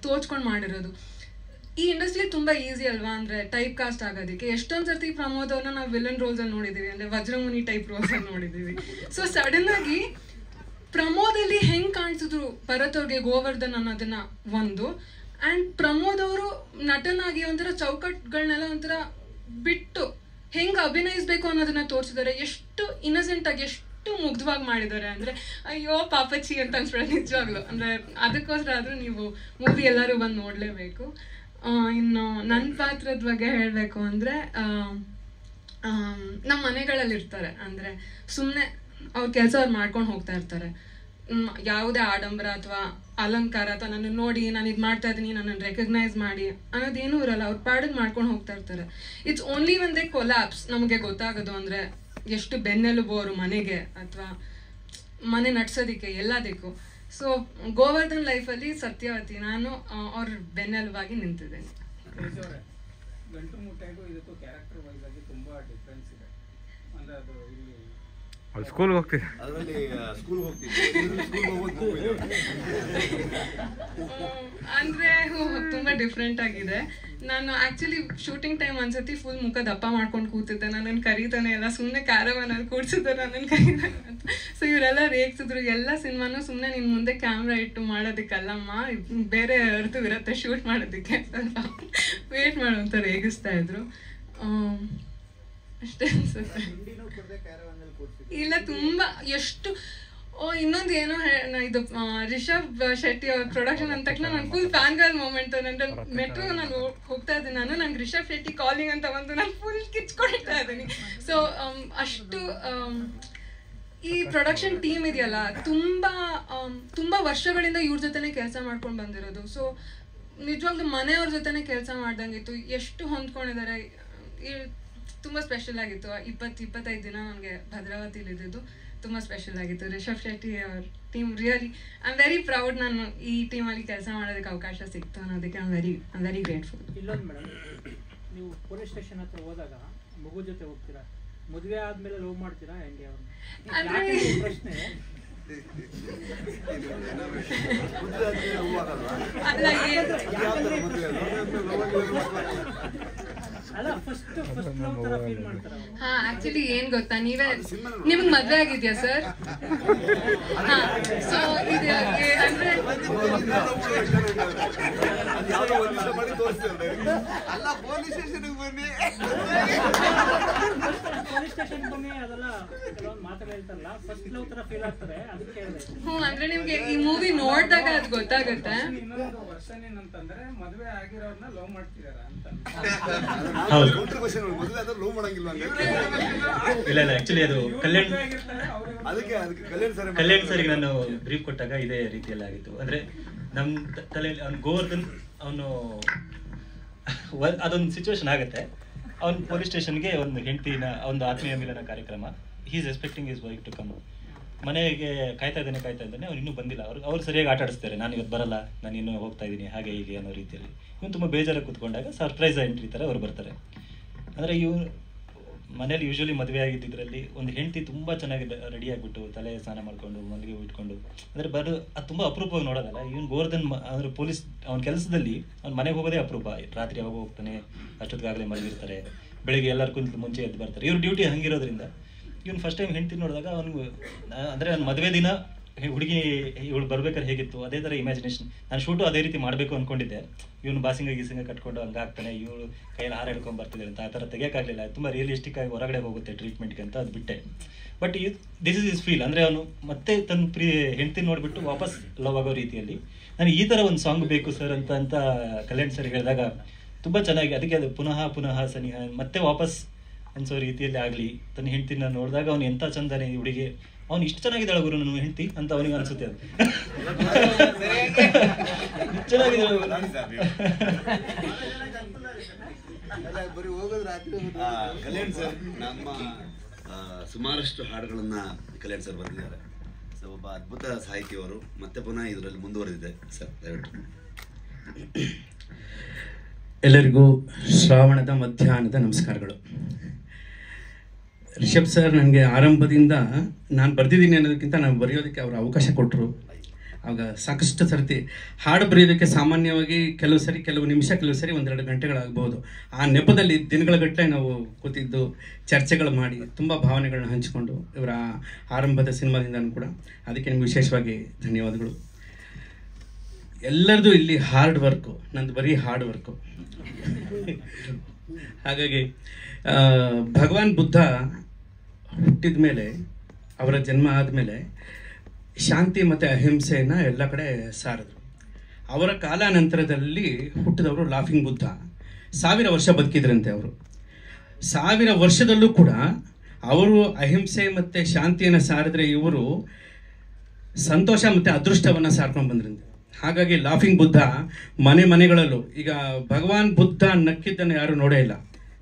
ತೋಚ್ಕೊಂಡು ಮಾಡಿರೋದು. ಈ ಇಂಡಸ್ಟ್ರಿ ತುಂಬ ಈಸಿ ಅಲ್ವಾ, ಅಂದರೆ ಟೈಪ್ ಕಾಸ್ಟ್ ಆಗೋದಕ್ಕೆ. ಎಷ್ಟೊಂದು ಸರ್ತಿ ಪ್ರಮೋದ್ ಅವ್ರನ್ನ ನಾವು ವಿಲನ್ ರೋಲ್ಸಲ್ಲಿ ನೋಡಿದ್ದೀವಿ, ಅಂದರೆ ವಜ್ರಮುನಿ ಟೈಪ್ ರೋಲ್ಸಲ್ಲಿ ನೋಡಿದ್ದೀವಿ. ಸೊ ಸಡನ್ನಾಗಿ ಪ್ರಮೋದಲ್ಲಿ ಹೆಂಗೆ ಕಾಣಿಸಿದ್ರು ಭರತ್ ಅವ್ರಿಗೆ ಗೋವರ್ಧನ್ ಅನ್ನೋದನ್ನ ಒಂದು. ಆ್ಯಂಡ್ ಪ್ರಮೋದ್ ಅವರು ನಟನಾಗಿ ಒಂಥರ ಚೌಕಟ್ಟುಗಳನ್ನೆಲ್ಲ ಒಂಥರ ಬಿಟ್ಟು ಹೆಂಗೆ ಅಭಿನಯಿಸ್ಬೇಕು ಅನ್ನೋದನ್ನ ತೋರಿಸಿದ್ದಾರೆ. ಎಷ್ಟು ಇನ್ನಸೆಂಟಾಗಿ, ಎಷ್ಟು ಮುಗ್ಧವಾಗಿ ಮಾಡಿದ್ದಾರೆ ಅಂದರೆ ಅಯ್ಯೋ ಪಾಪಚ್ಚಿ ಅಂತ ಅನ್ಸ್ಬಿಡ ನಿಜವಾಗ್ಲು. ಅಂದರೆ ಅದಕ್ಕೋಸ್ಕರ ಆದರೂ ನೀವು ಮೂವಿ ಎಲ್ಲರೂ ಬಂದು ನೋಡಲೇಬೇಕು. ಇನ್ನು ನನ್ನ ಪಾತ್ರದ ಬಗ್ಗೆ ಹೇಳಬೇಕು ಅಂದರೆ, ನಮ್ಮ ಮನೆಗಳಲ್ಲಿರ್ತಾರೆ, ಅಂದರೆ ಸುಮ್ಮನೆ ಅವ್ರ ಕೆಲಸ ಅವ್ರು ಮಾಡ್ಕೊಂಡು ಹೋಗ್ತಾ ಇರ್ತಾರೆ. ಯಾವುದೇ ಆಡಂಬರ ಅಥವಾ ಅಲಂಕಾರ ಅಥವಾ ನನ್ನ ನೋಡಿ ನಾನು ಇದು ಮಾಡ್ತಾ ಇದ್ದೀನಿ, ನನ್ನನ್ನು ರೆಕಗ್ನೈಸ್ ಮಾಡಿ ಅನ್ನೋದೇನೂ ಇರಲ್ಲ. ಅವ್ರ ಪಾಡಿಗೆ ಮಾಡ್ಕೊಂಡು ಹೋಗ್ತಾ ಇರ್ತಾರೆ. It's only one they collapse ನಮಗೆ ಗೊತ್ತಾಗೋದು, ಅಂದರೆ ಎಷ್ಟು ಬೆನ್ನೆಲುಬು ಅವರು ಮನೆಗೆ ಅಥವಾ ಮನೆ ನಡ್ಸೋದಕ್ಕೆ ಎಲ್ಲದಕ್ಕೂ. ಸೊ ಗೋವರ್ಧನ್ ಲೈಫಲ್ಲಿ ಸತ್ಯವತಿ ನಾನು ಅವ್ರ ಬೆನ್ನೆಲುಬಾಗಿ ನಿಂತಿದ್ದೇನೆ. ಗಂಟು ಮುಟ್ಟೆಗೂ ಇದಕ್ಕೂ ಕ್ಯಾರೆಕ್ಟರ್ ವೈಸ್ ಆಗಿ ತುಂಬ ಡಿಫ್ರೆನ್ಸ್ ಇದೆ. ಅಂದರೆ ಅದು ಇಲ್ಲಿ ಸ್ಕೂಲ್ಗೆ ಹೋಗ್ತೀವಿ, ಅದರಲ್ಲಿ ಸ್ಕೂಲ್ಗೆ ಹೋಗ್ತಿದ್ದೆ. ಸ್ಕೂಲ್ಗೆ ಹೋಗೋದು ಅಂದ್ರೆ ತುಂಬಾ ಡಿಫ್ರೆಂಟ್ ಆಗಿದೆ. ನಾನು ಆಕ್ಚುಲಿ ಶೂಟಿಂಗ್ ಟೈಮ್ ಒಂದ್ಸತಿ ಫುಲ್ ಮುಖ ದಪ್ಪ ಮಾಡ್ಕೊಂಡು ಕೂತಿದ್ದೆ. ನನ್ನನ್ನು ಕರೀತಾನೆ ಎಲ್ಲ, ಸುಮ್ಮನೆ ಕ್ಯಾರವನಲ್ಲಿ ಕೂಡ್ಸಿದ್ರು ನನ್ನನ್ನು ಕರೀತಾನೆ ಅಂತ. ಸೊ ಇವರೆಲ್ಲ ರೇಗ್ಸಿದ್ರು, ಎಲ್ಲ ಸಿನಿಮಾನು ಸುಮ್ಮನೆ ನಿನ್ನ ಮುಂದೆ ಕ್ಯಾಮ್ರಾ ಇಟ್ಟು ಮಾಡೋದಕ್ಕಲ್ಲಮ್ಮ, ಬೇರೆ ಅರ್ಥ ಇರುತ್ತೆ ಶೂಟ್ ಮಾಡೋದಕ್ಕೆ, ಸ್ವಲ್ಪ ವೇಟ್ ಮಾಡು ಅಂತ ರೇಗಿಸ್ತಾ ಇದ್ರು. ಅಷ್ಟೇ ಅನ್ಸುತ್ತೆ. ಇಲ್ಲ ತುಂಬಾ ಎಷ್ಟು ಇನ್ನೊಂದು ಏನೋ ಇದು ರಿಷಬ್ ಶೆಟ್ಟಿ ಅವ್ರ ಪ್ರೊಡಕ್ಷನ್ ಅಂದ ತಕ್ಷಣ ನಾನು ಫುಲ್ ಫ್ಯಾನ್ ಗರ್ಲ್ ಮೂಮೆಂಟ್. ನನ್ನ ಮೆಟ್ರೋ ನಾನು ಹೋಗ್ತಾ ಇದ್ದೀನಿ, ನಂಗೆ ರಿಷಬ್ ಶೆಟ್ಟಿ ಕಾಲಿಂಗ್ ಅಂತ ಬಂದು ನಾನು ಫುಲ್ ಕಿಚ್ಕೊಳ್ತಾ ಇದ್ದೀನಿ. ಸೊ ಅಷ್ಟು ಈ ಪ್ರೊಡಕ್ಷನ್ ಟೀಮ್ ಇದೆಯಲ್ಲ, ತುಂಬ ವರ್ಷಗಳಿಂದ ಇವ್ರ ಜೊತೆನೆ ಕೆಲಸ ಮಾಡ್ಕೊಂಡು ಬಂದಿರೋದು. ಸೊ ನಿಜವಾಗ್ಲೂ ಮನೆಯವ್ರ ಜೊತೆನೆ ಕೆಲಸ ಮಾಡ್ದಂಗಿತ್ತು. ಎಷ್ಟು ಹೊಂದ್ಕೊಂಡಿದ್ದಾರೆ, ತುಂಬ ಸ್ಪೆಷಲ್ ಆಗಿತ್ತು. 25 ದಿನ ನನಗೆ ಭದ್ರಾವತಿಲಿ ಇದ್ದಿದ್ದು ತುಂಬ ಸ್ಪೆಷಲ್ ಆಗಿತ್ತು. ರಿಷಬ್ ಶೆಟ್ಟಿ ಅವ್ರ team really I am very proud. ನಾನು ಈ ಟೀಮಲ್ಲಿ ಕೆಲಸ ಮಾಡೋದಕ್ಕೆ ಅವಕಾಶ ಸಿಕ್ತು ಅನ್ನೋದಕ್ಕೆ ಐ ಆಮ್ ವೆರಿ ಗ್ರೇಟ್ಫುಲ್. ಇಲ್ಲೊಂದು ಮೇಡಮ್, ನೀವು ಪೊಲೀಸ್ ಸ್ಟೇಷನ್ ಹತ್ರ ಹೋದಾಗ ಮಗು ಜೊತೆ ಹೋಗ್ತೀರಾ, ಮದುವೆ ಆದ್ಮೇಲೆ ಲವ್ ಮಾಡ್ತೀರಾ ಹೆಂಗೆ? ಪ್ರಶ್ನೆ ಹಾ ಆಕ್ಚುಲಿ ಏನ್ ಗೊತ್ತಾ, ನಿಮ್ಗೆ ಮದ್ವೆ ಆಗಿದ್ಯಾ ಸರ್? ಹಾ, ಸೊ ಇದು ಅಂದ್ರೆ ಪೊಲೀಸ್ ಸ್ಟೇಷನ್ ಬನ್ನಿ ಅದೆಲ್ಲ ಕೆಲವೊಂದು ಮಾತುಗಳು ಹೇಳ್ತಾರಲ್ಲ, ಫಸ್ಟ್ ಲವ್ ತರ ಫೀಲ್ ಆಗ್ತಾರೆ, ಅದಕ್ಕೆ ಅಂದ್ರೆ ನಿಮ್ಗೆ ಈ ಮೂವಿ ನೋಡಿದಾಗ ಅದು ಗೊತ್ತಾಗುತ್ತೆ. ಇನ್ನೊಂದು ವರ್ಷನ್ ಏನಂತಂದ್ರೆ ಮದುವೆ ಆಗಿರೋರ್ನ ಲವ್ ಮಾಡ್ತಿದಾರ ಅಂತ. ಇಲ್ಲ ಆಕ್ಚುಲಿ ಅದು ಕಲ್ಯಾಣ್ ಸರಿಗೆ ನಾನು ಬ್ರೀಫ್ ಕೊಟ್ಟಾಗ ಇದೇ ರೀತಿಯಲ್ಲಿ ಆಗಿತ್ತು. ಅಂದ್ರೆ ನಮ್ ತಲೆಯಲ್ಲಿ ಅವ್ನು ಗೋವರ್ಧನ್ ಅವನು ಅದೊಂದು ಸಿಚುವೇಶನ್ ಆಗುತ್ತೆ. ಅವ್ನು ಪೊಲೀಸ್ ಸ್ಟೇಷನ್ಗೆ ಒಂದು ಹೆಂಡತಿನ ಒಂದು ಆತ್ಮೀಯ ಮಿಲನ ಕಾರ್ಯಕ್ರಮ, he is expecting his wife to come. ಮನೆಗೆ ಕಾಯ್ತಾ ಇದ್ದಾನೆ ಅವ್ನು ಇನ್ನೂ ಬಂದಿಲ್ಲ. ಅವ್ರು ಸರಿಯಾಗಿ ಆಟ ಆಡಿಸ್ತಾರೆ, ನಾನು ಇವತ್ತು ಬರಲ್ಲ, ನಾನು ಇನ್ನೂ ಹೋಗ್ತಾ ಇದ್ದೀನಿ ಹಾಗೆ ಹೀಗೆ ಅನ್ನೋ ರೀತಿಯಲ್ಲಿ. ಇವನು ತುಂಬ ಬೇಜಾರಾಗಿ ಕೂತ್ಕೊಂಡಾಗ ಸರ್ಪ್ರೈಸ್ ಎಂಟ್ರಿ ಥರ ಅವ್ರು ಬರ್ತಾರೆ. ಅಂದರೆ ಇವ್ರು ಮನೇಲಿ ಯೂಶ್ವಲಿ ಮದುವೆ ಆಗಿದ್ದರಲ್ಲಿ ಒಂದು ಹೆಂಡತಿ ತುಂಬ ಚೆನ್ನಾಗಿ ರೆಡಿ ಆಗಿಬಿಟ್ಟು ತಲೆ ಸ್ನಾನ ಮಾಡ್ಕೊಂಡು ಮನೆಗೆ ಇಟ್ಕೊಂಡು ಅಂದರೆ ಅದು ತುಂಬ ಅಪರೂಪವಾಗಿ ನೋಡೋದಲ್ಲ. ಇವನು ಗೋವರ್ಧನ್ ಅಂದರೆ ಪೊಲೀಸ್ ಅವನ ಕೆಲಸದಲ್ಲಿ ಅವ್ನು ಮನೆಗೆ ಹೋಗೋದೇ ಅಪರೂಪ. ರಾತ್ರಿ ಯಾವಾಗ ಹೋಗ್ತಾನೆ, ಅಷ್ಟೊತ್ತಿಗಾಗಲೇ ಮಲಗಿರ್ತಾರೆ, ಬೆಳಿಗ್ಗೆ ಎಲ್ಲರಿಗೂ ಮುಂಚೆ ಎದ್ದು ಬರ್ತಾರೆ. ಇವ್ರ ಡ್ಯೂಟಿ ಹಂಗಿರೋದ್ರಿಂದ ಇವನು ಫಸ್ಟ್ ಟೈಮ್ ಹೆಂಡ್ತಿ ನೋಡಿದಾಗ ಅವನಿಗೆ ಅಂದರೆ ಅವ್ನ ಮದುವೆ ದಿನ ಹುಡುಗಿ ಇವಳು ಬರ್ಬೇಕಾದ್ರೆ ಹೇಗಿತ್ತು ಅದೇ ಥರ ಇಮ್ಯಾಜಿನೇಷನ್. ನಾನು ಶೂಟು ಅದೇ ರೀತಿ ಮಾಡಬೇಕು ಅಂದ್ಕೊಂಡಿದ್ದೆ. ಇವನು ಬಾಸಿಂಗ ಗೀಸಿಂಗ ಕಟ್ಕೊಂಡು ಹಂಗಾಗ್ತಾನೆ, ಇವಳು ಕೈಯಲ್ಲಿ ಹಾರ ಹಿಡ್ಕೊಂಡು ಬರ್ತಿದ್ದಾರೆ ಅಂತ ಆ ಥರ ತೆಗಿಯೋಕ್ಕಾಗಲಿಲ್ಲ. ತುಂಬ ರಿಯಲಿಸ್ಟಿಕ್ ಆಗಿ ಹೊರಗಡೆ ಹೋಗುತ್ತೆ ಟ್ರೀಟ್ಮೆಂಟ್ಗೆ ಅಂತ ಅದು ಬಿಟ್ಟೆ. ಬಟ್ ದಿಸ್ ಇಸ್ ಫೀಲ್ ಅಂದರೆ ಅವನು ಮತ್ತೆ ತನ್ನ ಹೆಂಡ್ತಿ ನೋಡಿಬಿಟ್ಟು ವಾಪಸ್ ಲವ್ ಆಗೋ ರೀತಿಯಲ್ಲಿ ನನಗೆ ಈ ಥರ ಒಂದು ಸಾಂಗ್ ಬೇಕು ಸರ್ ಅಂತ ಕಲ್ಯಾಣ್ ಸರ್ ಹೇಳಿದಾಗ ತುಂಬ ಚೆನ್ನಾಗಿ, ಅದಕ್ಕೆ ಅದು ಪುನಃ ಪುನಃ ಸನಿಹ ಮತ್ತೆ ವಾಪಸ್ ಅನ್ಸೋ ರೀತಿಯಲ್ಲಿ ಆಗಲಿ. ತನ್ನ ಹೆಂಡ್ತಿನ ನೋಡಿದಾಗ ಅವ್ನು ಎಂಥ ಚಂದನೆ ಈ ಹುಡುಗಿ, ಅವ್ನು ಇಷ್ಟು ಚೆನ್ನಾಗಿದ್ದಾಳೆ ಗುರು ನನ್ನ ಹೆಂಡ್ತಿ ಅಂತ ಅವನಿಗೆ ಅನ್ಸುತ್ತೆ. ಅದು ಚೆನ್ನಾಗಿದ್ದಾಳೆ. ಕಲ್ಯಾಣ್ ಸರ್ ನಮ್ಮ ಸುಮಾರಷ್ಟು ಹಾಡುಗಳನ್ನ ಕಲ್ಯಾಣ್ ಸರ್ ಬರೆದಿದ್ದಾರೆ. ಸೊ ಒಬ್ಬ ಅದ್ಭುತ ಸಾಹಿತಿಯವರು. ಮತ್ತೆ ಪುನಃ ಇದರಲ್ಲಿ ಮುಂದುವರೆದಿದೆ ಸರ್, ದಯವಿಟ್ಟು. ಎಲ್ಲರಿಗೂ ಶ್ರಾವಣದ ಮಧ್ಯಾಹ್ನದ ನಮಸ್ಕಾರಗಳು. ರಿಷಬ್ ಸರ್ ನನಗೆ ಆರಂಭದಿಂದ ನಾನು ಬರೆದಿದ್ದೀನಿ ಅನ್ನೋದಕ್ಕಿಂತ ನಾನು ಬರೆಯೋದಕ್ಕೆ ಅವರು ಅವಕಾಶ ಕೊಟ್ಟರು. ಆಗ ಸಾಕಷ್ಟು ಸರ್ತಿ ಹಾಡು ಬರೆಯೋದಕ್ಕೆ ಸಾಮಾನ್ಯವಾಗಿ ಕೆಲವು ನಿಮಿಷ, ಕೆಲವು ಸರಿ 1-2 ಗಂಟೆಗಳಾಗ್ಬೋದು. ಆ ನೆಪದಲ್ಲಿ ದಿನಗಳ ಗಟ್ಟಲೆ ನಾವು ಕೂತಿದ್ದು ಚರ್ಚೆಗಳು ಮಾಡಿ ತುಂಬ ಭಾವನೆಗಳನ್ನ ಹಂಚಿಕೊಂಡು ಇವರ ಆರಂಭದ ಸಿನಿಮಾದಿಂದನೂ ಕೂಡ ಅದಕ್ಕೆ ನಿಮ್ಗೆ ವಿಶೇಷವಾಗಿ ಧನ್ಯವಾದಗಳು. ಎಲ್ಲರದು ಇಲ್ಲಿ ಹಾರ್ಡ್ ವರ್ಕು, ನಂದು ಬರೀ ಹಾರ್ಡ್ ವರ್ಕು. ಹಾಗಾಗಿ ಭಗವಾನ್ ಬುದ್ಧ ಹುಟ್ಟಿದ ಮೇಲೆ, ಅವರ ಜನ್ಮ ಆದಮೇಲೆ ಶಾಂತಿ ಮತ್ತು ಅಹಿಂಸೆಯನ್ನು ಎಲ್ಲ ಕಡೆ ಸಾರಿದ್ರು. ಅವರ ಕಾಲಾನಂತರದಲ್ಲಿ ಹುಟ್ಟಿದವರು ಲಾಫಿಂಗ್ ಬುದ್ಧ 1000 ವರ್ಷ ಬದುಕಿದ್ರಂತೆ. ಅವರು 1000 ವರ್ಷದಲ್ಲೂ ಕೂಡ ಅವರು ಅಹಿಂಸೆ ಮತ್ತು ಶಾಂತಿಯನ್ನು ಸಾರಿದ್ರೆ ಇವರು ಸಂತೋಷ ಮತ್ತು ಅದೃಷ್ಟವನ್ನು ಸಾರ್ಕೊಂಡು ಬಂದ್ರಂತೆ. ಹಾಗಾಗಿ ಲಾಫಿಂಗ್ ಬುದ್ಧ ಮನೆಗಳಲ್ಲೂ, ಈಗ ಭಗವಾನ್ ಬುದ್ಧ ನಕ್ಕಿದ್ದನ್ನು ಯಾರು ನೋಡೇ ಇಲ್ಲ,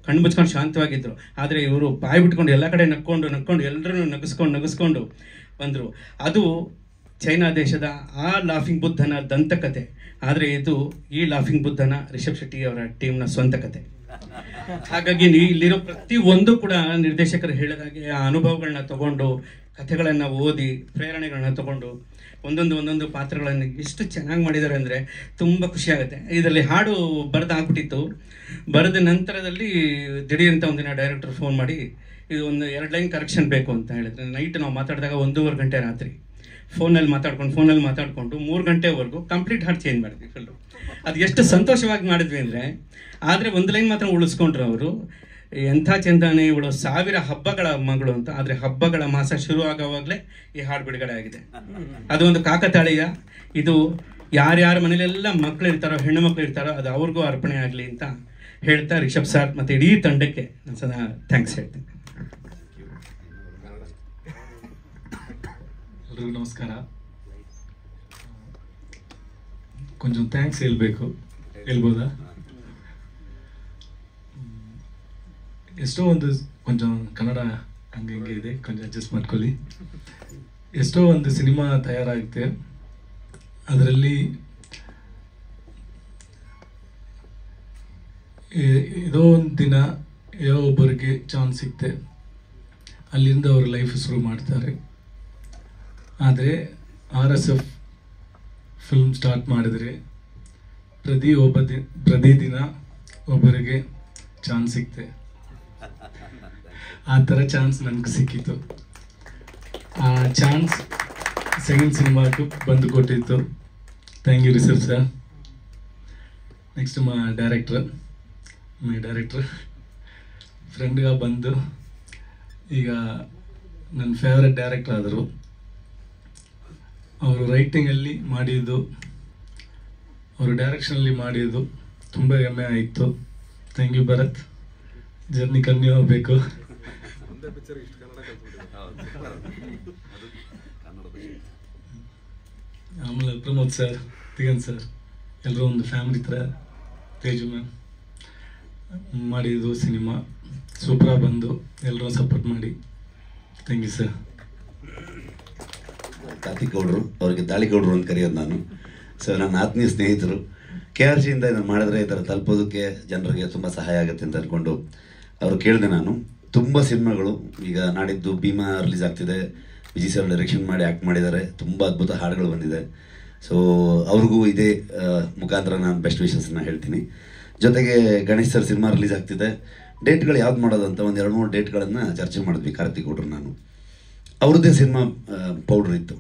ಕಣ್ಣು ಮುಚ್ಕೊಂಡು ಶಾಂತವಾಗಿದ್ದರು. ಆದರೆ ಇವರು ಬಾಯಿ ಬಿಟ್ಕೊಂಡು ಎಲ್ಲ ಕಡೆ ನಕ್ಕೊಂಡು ಎಲ್ಲರೂ ನಗಿಸ್ಕೊಂಡು ಬಂದರು. ಅದು ಚೈನಾ ದೇಶದ ಆ ಲಾಫಿಂಗ್ ಬುದ್ಧನ ದಂತಕತೆ. ಆದರೆ ಇದು ಈ ಲಾಫಿಂಗ್ ಬುದ್ಧನ ರಿಷಬ್ ಶೆಟ್ಟಿ ಅವರ ಟೀಮ್ನ ಸ್ವಂತ ಕತೆ. ಹಾಗಾಗಿ ಇಲ್ಲಿರೋ ಪ್ರತಿ ಒಂದು ಕೂಡ ನಿರ್ದೇಶಕರು ಹೇಳಿದಾಗೆ ಆ ಅನುಭವಗಳನ್ನ ತಗೊಂಡು, ಕಥೆಗಳನ್ನು ಓದಿ, ಪ್ರೇರಣೆಗಳನ್ನ ತಗೊಂಡು ಒಂದೊಂದು ಪಾತ್ರಗಳನ್ನು ಎಷ್ಟು ಚೆನ್ನಾಗಿ ಮಾಡಿದ್ದಾರೆ ಅಂದರೆ ತುಂಬ ಖುಷಿ ಆಗುತ್ತೆ. ಇದರಲ್ಲಿ ಹಾಡು ಬರೆದಾಗ್ಬಿಟ್ಟಿತ್ತು. ಬರೆದ ನಂತರದಲ್ಲಿ ದಿಢೀರಂತ ಒಂದಿನ ಡೈರೆಕ್ಟರ್ ಫೋನ್ ಮಾಡಿ ಇದು ಒಂದು 2 ಲೈನ್ ಕರೆಕ್ಷನ್ ಬೇಕು ಅಂತ ಹೇಳಿದ್ರೆ, ನೈಟ್ ನಾವು ಮಾತಾಡಿದಾಗ 1.5 ಗಂಟೆ ರಾತ್ರಿ ಫೋನಲ್ಲಿ ಮಾತಾಡ್ಕೊಂಡು 3 ಗಂಟೆವರೆಗೂ ಕಂಪ್ಲೀಟ್ ಹಾಡು ಚೇಂಜ್ ಮಾಡಿದ್ವಿ ಫುಲ್ಲು. ಅದು ಎಷ್ಟು ಸಂತೋಷವಾಗಿ ಮಾಡಿದ್ವಿ ಅಂದರೆ, ಆದರೆ 1 ಲೈನ್ ಮಾತ್ರ ಉಳಿಸ್ಕೊಂಡ್ರು ಅವರು. ಎಂಥ ಚಂದಾನೆ ಇವಳು 1000 ಹಬ್ಬಗಳ ಮಗಳು ಅಂತ. ಆದರೆ ಹಬ್ಬಗಳ ಮಾಸ ಶುರು ಆಗೋವಾಗಲೇ ಈ ಹಾಡು ಬಿಡುಗಡೆ ಆಗಿದೆ. ಅದು ಒಂದು ಕಾಕತಾಳೀಯ. ಇದು ಯಾರ್ಯಾರ ಮನೇಲೆಲ್ಲ ಮಕ್ಕಳು ಇರ್ತಾರೋ, ಹೆಣ್ಣು ಮಕ್ಕಳು ಇರ್ತಾರೋ, ಅದು ಅವ್ರಿಗೂ ಅರ್ಪಣೆ ಆಗಲಿ ಅಂತ ಹೇಳ್ತಾ ರಿಷಬ್ ಸರ್ ಮತ್ತು ಇಡೀ ತಂಡಕ್ಕೆ ನಾನು ಸದಾ ಥ್ಯಾಂಕ್ಸ್ ಹೇಳ್ತೀನಿ. ಎಲ್ರಿಗೂ ನಮಸ್ಕಾರ. ಕೊಂಚ ಥ್ಯಾಂಕ್ಸ್ ಹೇಳ್ಬೋದಾ? ಎಷ್ಟೋ ಒಂದು ಕೊಂಚ ಕನ್ನಡ ಹಂಗೆ ಹಿಂಗೆ ಇದೆ, ಕೊಂಚ ಅಡ್ಜಸ್ಟ್ ಮಾಡ್ಕೊಳ್ಳಿ. ಎಷ್ಟೋ ಒಂದು ಸಿನಿಮಾ ತಯಾರಾಗುತ್ತೆ, ಅದರಲ್ಲಿ ಏನೋ ಒಂದು ದಿನ ಏನೋ ಒಬ್ಬರಿಗೆ ಚಾನ್ಸ್ ಸಿಗ್ತೆ, ಅಲ್ಲಿಂದ ಅವ್ರ ಲೈಫ್ ಶುರು ಮಾಡ್ತಾರೆ. ಆದರೆ RSF ಫಿಲ್ಮ್ ಸ್ಟಾರ್ಟ್ ಮಾಡಿದರೆ ಪ್ರತಿದಿನ ಒಬ್ಬರಿಗೆ ಚಾನ್ಸ್ ಸಿಗ್ತೆ. ಆ ಥರ ಚಾನ್ಸ್ ನನಗೆ ಸಿಕ್ಕಿತ್ತು. ಆ ಚಾನ್ಸ್ ಸೆಕೆಂಡ್ ಸಿನಿಮಾಗೂ ಬಂದು ಕೊಟ್ಟಿತ್ತು. Thank you Rishab sir. Next my director ಫ್ರೆಂಡ್ಗ ಬಂದು ಈಗ ನನ್ನ ಫೇವ್ರೆಟ್ ಡೈರೆಕ್ಟರ್ ಆದರು. ಅವರು ರೈಟಿಂಗಲ್ಲಿ ಮಾಡಿದ್ದು, ಅವರು ಡೈರೆಕ್ಷನಲ್ಲಿ ಮಾಡಿದ್ದು ತುಂಬ ಹೆಮ್ಮೆ ಆಯಿತು. Thank you Bharat. Journey continue ಆಗಬೇಕು. ಆಮೇಲೆ ಪ್ರಮೋದ್ ಸರ್, ದಿಗಂತ್ ಸರ್, ಎಲ್ಲರೂ ಒಂದು ಫ್ಯಾಮಿಲಿ ಥರ. ತೇಜು ಮ್ಯಾಮ್ ಮಾಡಿದ್ದು ಸಿನಿಮಾ ಸೂಪರಾಗಿ ಬಂದು ಎಲ್ಲರೂ ಸಪೋರ್ಟ್ ಮಾಡಿ. Thank you sir. ಕಾರ್ತಿಕ್ ಗೌಡರು, ಅವರಿಗೆ ದಾಳಿಗೌಡರು ಅಂತ ಕರೆಯೋದು ನಾನು. ಸೊ ನನ್ನ ಆತ್ಮೀಯ ಸ್ನೇಹಿತರು. KRGಯಿಂದ ಇದನ್ನು ಮಾಡಿದ್ರೆ ಈ ಥರ ತಲುಪೋದಕ್ಕೆ ಜನರಿಗೆ ತುಂಬ ಸಹಾಯ ಆಗುತ್ತೆ ಅಂತ ಅಂದ್ಕೊಂಡು ಅವರು ಕೇಳಿದೆ ನಾನು. ತುಂಬ ಸಿನಿಮಾಗಳು ಈಗ ನಾಡಿದ್ದು ಭೀಮಾ ರಿಲೀಸ್ ಆಗ್ತಿದೆ. ವಿಜಯ್ ಸರ್ ಡೈರೆಕ್ಷನ್ ಮಾಡಿ ಆ್ಯಕ್ಟ್ ಮಾಡಿದ್ದಾರೆ. ತುಂಬ ಅದ್ಭುತ ಹಾಡುಗಳು ಬಂದಿದೆ. ಸೊ ಅವ್ರಿಗೂ ಇದೇ ಮುಖಾಂತರ ನಾನು ಬೆಸ್ಟ್ ವಿಶಸ್ನ ಹೇಳ್ತೀನಿ. ಜೊತೆಗೆ ಗಣೇಶ್ ಸರ್ ಸಿನಿಮಾ ರಿಲೀಸ್ ಆಗ್ತಿದೆ. ಡೇಟ್ಗಳು ಯಾವ್ದು ಮಾಡೋದು ಅಂತ ಒಂದು 2-3 ಡೇಟ್ಗಳನ್ನು ಚರ್ಚೆ ಮಾಡಿದ್ವಿ ಕಾರ್ತಿಕ್ ಗೌಡ್ರು ನಾನು. ಅವ್ರದ್ದೇ ಸಿನಿಮಾ ಪೌಡ್ರ್ ಇತ್ತು.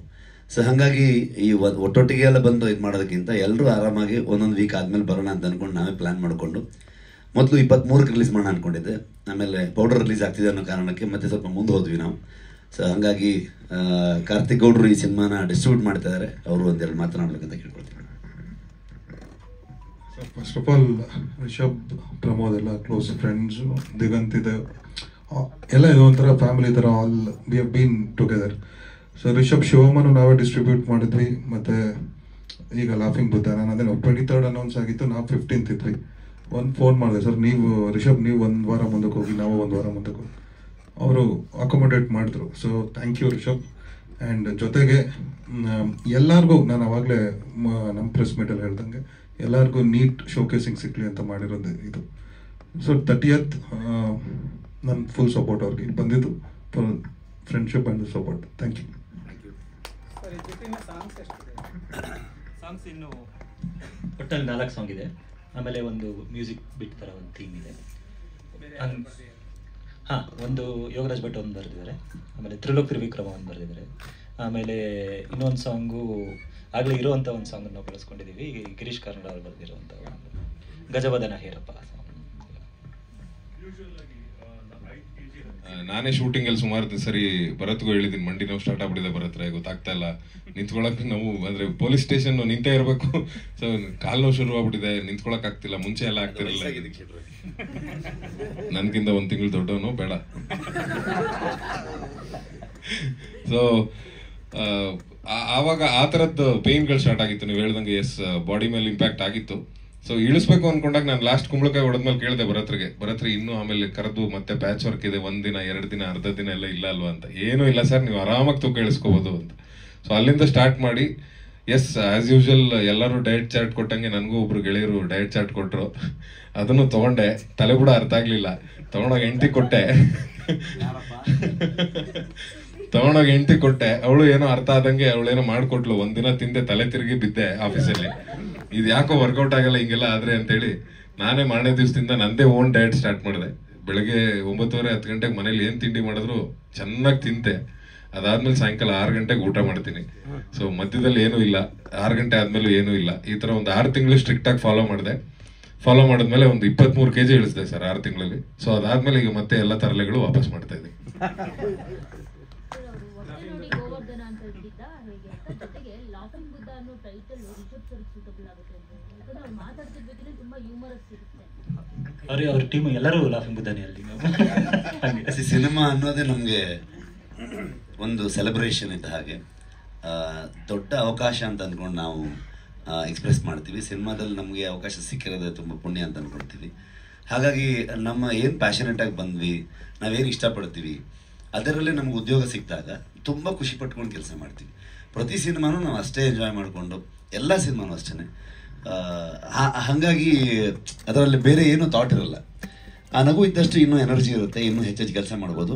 ಸೊ ಹಾಗಾಗಿ ಈ ಒಟ್ಟೊಟ್ಟಿಗೆ ಎಲ್ಲ ಬಂದು ಇದು ಮಾಡೋದಕ್ಕಿಂತ ಎಲ್ಲರೂ ಆರಾಮಾಗಿ ಒಂದೊಂದು ವೀಕ್ ಆದಮೇಲೆ ಬರೋಣ ಅಂತ ಅಂದ್ಕೊಂಡು ನಾವೇ ಪ್ಲ್ಯಾನ್ ಮಾಡಿಕೊಂಡು ಮೊದಲು 23ಕ್ಕೆ ರಿಲೀಸ್ ಮಾಡೋಣ ಅಂದ್ಕೊಂಡಿದ್ದೆ. ಆಮೇಲೆ ಪೌಡರ್ ರಿಲೀಸ್ ಆಗ್ತಿದೆ ಅನ್ನೋ ಕಾರಣಕ್ಕೆ ಮತ್ತೆ ಸ್ವಲ್ಪ ಮುಂದೆ ಹೋದ್ವಿ ನಾವು. ಸೊ ಹಾಗಾಗಿ ಕಾರ್ತಿಕ್ ಗೌಡ್ರು ಈ ಸಿನಿಮಾನ ಡಿಸ್ಟ್ರಿಬ್ಯೂಟ್ ಮಾಡ್ತಾ ಇದ್ದಾರೆ. ಅವರು ಒಂದೆರಡು ಮಾತನಾಡಬೇಕಂತ ಕೇಳ್ಕೊಳ್ತೀನಿ. First of all Rishab, Pramod ಎಲ್ಲ ಕ್ಲೋಸ್ ಫ್ರೆಂಡ್ಸು. ದಿಗಂತ್ ಇದೆ, ಎಲ್ಲ ಇದು ಒಂಥರ ಫ್ಯಾಮಿಲಿ ಥರ. All we have been together. So Rishab ಶಿವಮ್ಮನು ನಾವೇ ಡಿಸ್ಟ್ರಿಬ್ಯೂಟ್ ಮಾಡಿದ್ವಿ. ಮತ್ತು ಈಗ ಲಾಫಿಂಗ್ ಬುದ್ಧ, ನಾನು ಅದೇ 23rd ಅನೌನ್ಸ್ ಆಗಿತ್ತು, ನಾವು 15th ಇದ್ವಿ. ಒಂದು ಫೋನ್ ಮಾಡಿದೆ, ಸರ್ ನೀವು ರಿಷಬ್ ನೀವು 1 ವಾರ ಮುಂದಕ್ಕೆ ಹೋಗಿ, ನಾವು 1 ವಾರ ಮುಂದಕ್ಕೆ ಹೋಗಿ. ಅವರು ಅಕೊಮೊಡೇಟ್ ಮಾಡಿದ್ರು. So thank you Rishab. And ಜೊತೆಗೆ ಎಲ್ಲರಿಗೂ ನಾನು ಆವಾಗಲೇ ನಮ್ಮ ಪ್ರೆಸ್ ಮೀಟಲ್ಲಿ ಹೇಳ್ದಂಗೆ ಎಲ್ಲರಿಗೂ ನೀಟ್ ಶೋಕೇಸಿಂಗ್ ಸಿಗಲಿ ಅಂತ ಮಾಡಿರೋದು ಇದು. ಸೊ 30th ನನ್ನ ಫುಲ್ ಸಪೋರ್ಟ್ ಅವ್ರಿಗೆ ಬಂದಿದ್ದು, full friendship and support. Thank you. Songs ಇನ್ನು ಒಟ್ಟಲ್ಲಿ 4 ಸಾಂಗ್ ಇದೆ. ಆಮೇಲೆ ಒಂದು ಮ್ಯೂಸಿಕ್ ಬಿಟ್ ಥರ ಒಂದು ಥೀಮ್ ಇದೆ. ಹಾಂ, ಒಂದು ಯೋಗರಾಜ್ ಭಟ್ ಒಂದು ಬರೆದಿದ್ದಾರೆ. ಆಮೇಲೆ ತ್ರಿಲೋಕ್ ತ್ರಿವಿಕ್ರಮ ಒಂದು ಬರೆದಿದ್ದಾರೆ. ಆಮೇಲೆ ಇನ್ನೊಂದು ಸಾಂಗು ಆಗಲೇ ಇರುವಂಥ ಒಂದು ಸಾಂಗನ್ನು ನಾವು ಬಳಸ್ಕೊಂಡಿದ್ದೀವಿ. ಗಿರೀಶ್ ಕಾರ್ನಾಡ್ ಅವರು ಬರೆದಿರುವಂಥ ಒಂದು ಗಜವದನ ಹೇರಪ್ಪ ಸಾಂಗ್. ನಾನೇ ಶೂಟಿಂಗಲ್ಲಿ ಸುಮಾರು ಸರಿ ಭರತ್ಗೂ ಹೇಳಿದ್ದೀನಿ, ಮಂಡಿ ನೋವು ಸ್ಟಾರ್ಟ್ ಆಗ್ಬಿಟ್ಟಿದೆ ಭರತ್ರೆ, ಗೊತ್ತಾಗ್ತಾ ಇಲ್ಲ ನಿಂತ್ಕೊಳಕ್ಕೆ. ನಾವು ಅಂದರೆ ಪೊಲೀಸ್ ಸ್ಟೇಷನ್ ನಿಂತೇ ಇರಬೇಕು. ಸೊ ಕಾಲು ನೋವು ಶುರು ಆಗ್ಬಿಟ್ಟಿದೆ, ನಿಂತ್ಕೊಳಕ್ ಆಗ್ತಿಲ್ಲ. ಮುಂಚೆ ಎಲ್ಲ ಆಗ್ತಿರಲಿಲ್ಲ. ನನ್ಗಿಂತ 1 ತಿಂಗಳು ದೊಡ್ಡವನು ಬೇಡ. ಸೊ ಆವಾಗ ಆ ಥರದ್ದು ಪೇನ್ಗಳು ಸ್ಟಾರ್ಟ್ ಆಗಿತ್ತು. ನೀವು ಹೇಳ್ದಂಗೆ ಎಸ್, ಬಾಡಿ ಮೇಲೆ ಇಂಪ್ಯಾಕ್ಟ್ ಆಗಿತ್ತು. ಸೊ ಇಳಿಸ್ಬೇಕು ಅನ್ಕೊಂಡಾಗ ನಾನು ಲಾಸ್ಟ್ ಕುಂಬಳಕಾಯಿ ಹೊಡೆದ್ಮೇಲೆ ಕೇಳಿದೆ ಭರತ್ರಿ ಇನ್ನೂ ಆಮೇಲೆ ಕರೆದು ಮತ್ತೆ ಪ್ಯಾಚ್ ವರ್ಕ್ ಇದೆ, 1 ದಿನ 2 ದಿನ ಅರ್ಧ ದಿನ ಎಲ್ಲ ಇಲ್ಲ ಅಲ್ವಾ ಅಂತ. ಏನೂ ಇಲ್ಲ ಸರ್, ನೀವು ಆರಾಮಾಗಿ ತೂಕ ಇಳಿಸ್ಕೋಬೋದು ಅಂತ. ಸೊ ಅಲ್ಲಿಂದ ಸ್ಟಾರ್ಟ್ ಮಾಡಿ ಎಸ್ ಆಸ್ ಯೂಶುವಲ್ ಎಲ್ಲರೂ ಡಯಟ್ ಚಾರ್ಟ್ ಕೊಟ್ಟಂಗೆ ನನಗೂ ಒಬ್ರು ಗೆಳೆಯರು ಡಯಟ್ ಚಾರ್ಟ್ ಕೊಟ್ಟರು. ಅದನ್ನು ತಗೊಂಡೆ, ತಲೆ ಕೂಡ ಅರ್ಥ ಆಗ್ಲಿಲ್ಲ. ತಗೊಂಡೋಗಿ ಹೆಂಡತಿ ಕೊಟ್ಟೆ. ಅವಳು ಏನೋ ಅರ್ಥ ಆದಂಗೆ ಅವಳೇನೋ ಮಾಡ್ಕೊಟ್ಲು. ಒಂದಿನ ತಿಂದೆ, ತಲೆ ತಿರುಗಿ ಬಿದ್ದೆ ಆಫೀಸಲ್ಲಿ. ಇದು ಯಾಕೋ ವರ್ಕೌಟ್ ಆಗಲ್ಲ ಹಿಂಗೆಲ್ಲ ಆದ್ರೆ ಅಂತೇಳಿ ನಾನೇ ಮಾರನೇ ದಿವಸದಿಂದ ನಂದೇ ಓನ್ ಡಯಟ್ ಸ್ಟಾರ್ಟ್ ಮಾಡಿದೆ. ಬೆಳಗ್ಗೆ 9:30-10 ಗಂಟೆಗೆ ಮನೇಲಿ ಏನ್ ತಿಂಡಿ ಮಾಡಿದ್ರು ಚೆನ್ನಾಗಿ ತಿಂತೆ. ಅದಾದ್ಮೇಲೆ ಸಾಯಂಕಾಲ 6 ಗಂಟೆಗೆ ಊಟ ಮಾಡ್ತೀನಿ. ಸೊ ಮಧ್ಯದಲ್ಲಿ ಏನೂ ಇಲ್ಲ, 6 ಗಂಟೆ ಆದ್ಮೇಲೆ ಏನೂ ಇಲ್ಲ. ಈ ತರ ಒಂದು 6 ತಿಂಗಳು ಸ್ಟ್ರಿಕ್ಟ್ ಆಗಿ ಫಾಲೋ ಮಾಡಿದ್ಮೇಲೆ ಒಂದು 23 kg ಇಳಿಸಿದೆ ಸರ್ 6 ತಿಂಗಳಲ್ಲಿ. ಸೊ ಅದಾದ್ಮೇಲೆ ಈಗ ಮತ್ತೆ ಎಲ್ಲ ತರಲೆಗಳು ವಾಪಸ್ ಮಾಡ್ತಾ ಇದ್ದೀನಿ. ಅವ್ರ ಟೀಮ್ ಎಲ್ಲರೂ ಲಾಫಿಂಗ್ ಬುದ್ಧನೇ ಅಲ್ಲಿ. ಸಿನಿಮಾ ಅನ್ನೋದೇ ನಮಗೆ ಒಂದು ಸೆಲೆಬ್ರೇಷನ್ ಇದ್ದ ಹಾಗೆ, ದೊಡ್ಡ ಅವಕಾಶ ಅಂತ ಅಂದ್ಕೊಂಡು ನಾವು ಎಕ್ಸ್ಪ್ರೆಸ್ ಮಾಡ್ತೀವಿ. ಸಿನಿಮಾದಲ್ಲಿ ನಮಗೆ ಅವಕಾಶ ಸಿಕ್ಕಿರೋದೇ ತುಂಬ ಪುಣ್ಯ ಅಂತ ಅಂದ್ಕೊಳ್ತೀವಿ. ಹಾಗಾಗಿ ನಮ್ಮ ಏನು ಪ್ಯಾಷನೇಟಾಗಿ ಬಂದ್ವಿ, ನಾವೇನು ಇಷ್ಟಪಡ್ತೀವಿ, ಅದರಲ್ಲೇ ನಮ್ಗೆ ಉದ್ಯೋಗ ಸಿಕ್ಕಿದಾಗ ತುಂಬ ಖುಷಿ ಪಟ್ಕೊಂಡು ಕೆಲಸ ಮಾಡ್ತೀವಿ. ಪ್ರತಿ ಸಿನಿಮಾನೂ ನಾವು ಅಷ್ಟೇ ಎಂಜಾಯ್ ಮಾಡಿಕೊಂಡು, ಎಲ್ಲ ಸಿನಿಮಾನೂ ಅಷ್ಟೇ. ಹಾಗಾಗಿ ಅದರಲ್ಲಿ ಬೇರೆ ಏನೂ ಥಾಟ್ ಇರಲ್ಲ. ಆ ನಗು ಇದ್ದಷ್ಟು ಇನ್ನೂ ಎನರ್ಜಿ ಇರುತ್ತೆ, ಇನ್ನೂ ಹೆಚ್ಚೆಚ್ಚು ಕೆಲಸ ಮಾಡ್ಬೋದು.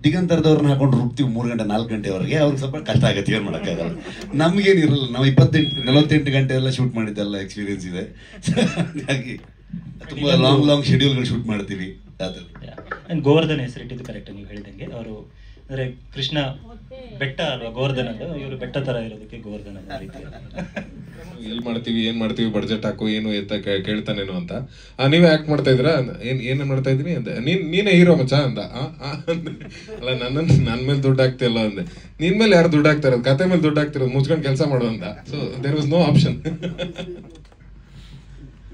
ದಿಗಂತರದವ್ರನ್ನ ಹಾಕೊಂಡು ರುಬ್ತೀವಿ 3 ಗಂಟೆ 4 ಗಂಟೆವರೆಗೆ, ಅವ್ರಿಗೆ ಸ್ವಲ್ಪ ಕಷ್ಟ ಆಗುತ್ತೆ, ಏನು ಮಾಡೋಕ್ಕಾಗಲ್ಲ. ನಮಗೇನಿರಲ್ಲ, ನಾವು 48 ಗಂಟೆ ಎಲ್ಲ ಶೂಟ್ ಮಾಡಿದ್ದೆಲ್ಲ ಎಕ್ಸ್ಪೀರಿಯನ್ಸ್ ಇದೆ. ಹಾಗಾಗಿ ತುಂಬ ಲಾಂಗ್ ಶೆಡ್ಯೂಲ್ಗಳು ಶೂಟ್ ಮಾಡ್ತೀವಿ. ಗೋವರ್ಧನ್ ಹೆಸರಿಟ್ಟಿದ್ದು ಕರೆಕ್ಟ್ ನೀವು ಹೇಳಿದಂಗೆ. ಅವರು ಅಂದರೆ ಕೃಷ್ಣ ಬೆಟ್ಟ ಅಲ್ವಾ ಗೋವರ್ಧನ್ ಅದು, ಇವರು ಬೆಟ್ಟ ತರ ಇರೋದಕ್ಕೆ ಗೋವರ್ಧನ್ ಅನ್ನೋ ರೀತಿ. ಏನ್ ಮಾಡ್ತೀವಿ ಬಡ್ಜೆಟ್ ಹಾಕು ಏನು ಎತ್ತ ಕೇಳ್ತಾನೇನು ಅಂತ. ನೀವೇ ಆಕ್ಟ್ ಮಾಡ್ತಾ ಇದ್ದೀರಾ? ಏನ್ ಮಾಡ್ತಾ ಇದೀನಿ ಅಂದೆ. ನೀನೇ ಹೀರೋ ಮಚ್ಚ ಅಂದ. ಅಲ್ಲ ನನ್ನ ಮೇಲೆ ದುಡ್ಡು ಹಾಕ್ತಿಯಲ್ಲ ಅಂದೆ. ನಿನ್ ಮೇಲೆ ಯಾರು ದುಡ್ಡು ಹಾಕ್ತಾ ಇರೋದು? ಕತೆ ಮೇಲೆ ದುಡ್ಡು ಹಾಕ್ತಿರೋದು, ಮುಚ್ಕೊಂಡು ಕೆಲಸ ಮಾಡು ಅಂತ. So there was no option.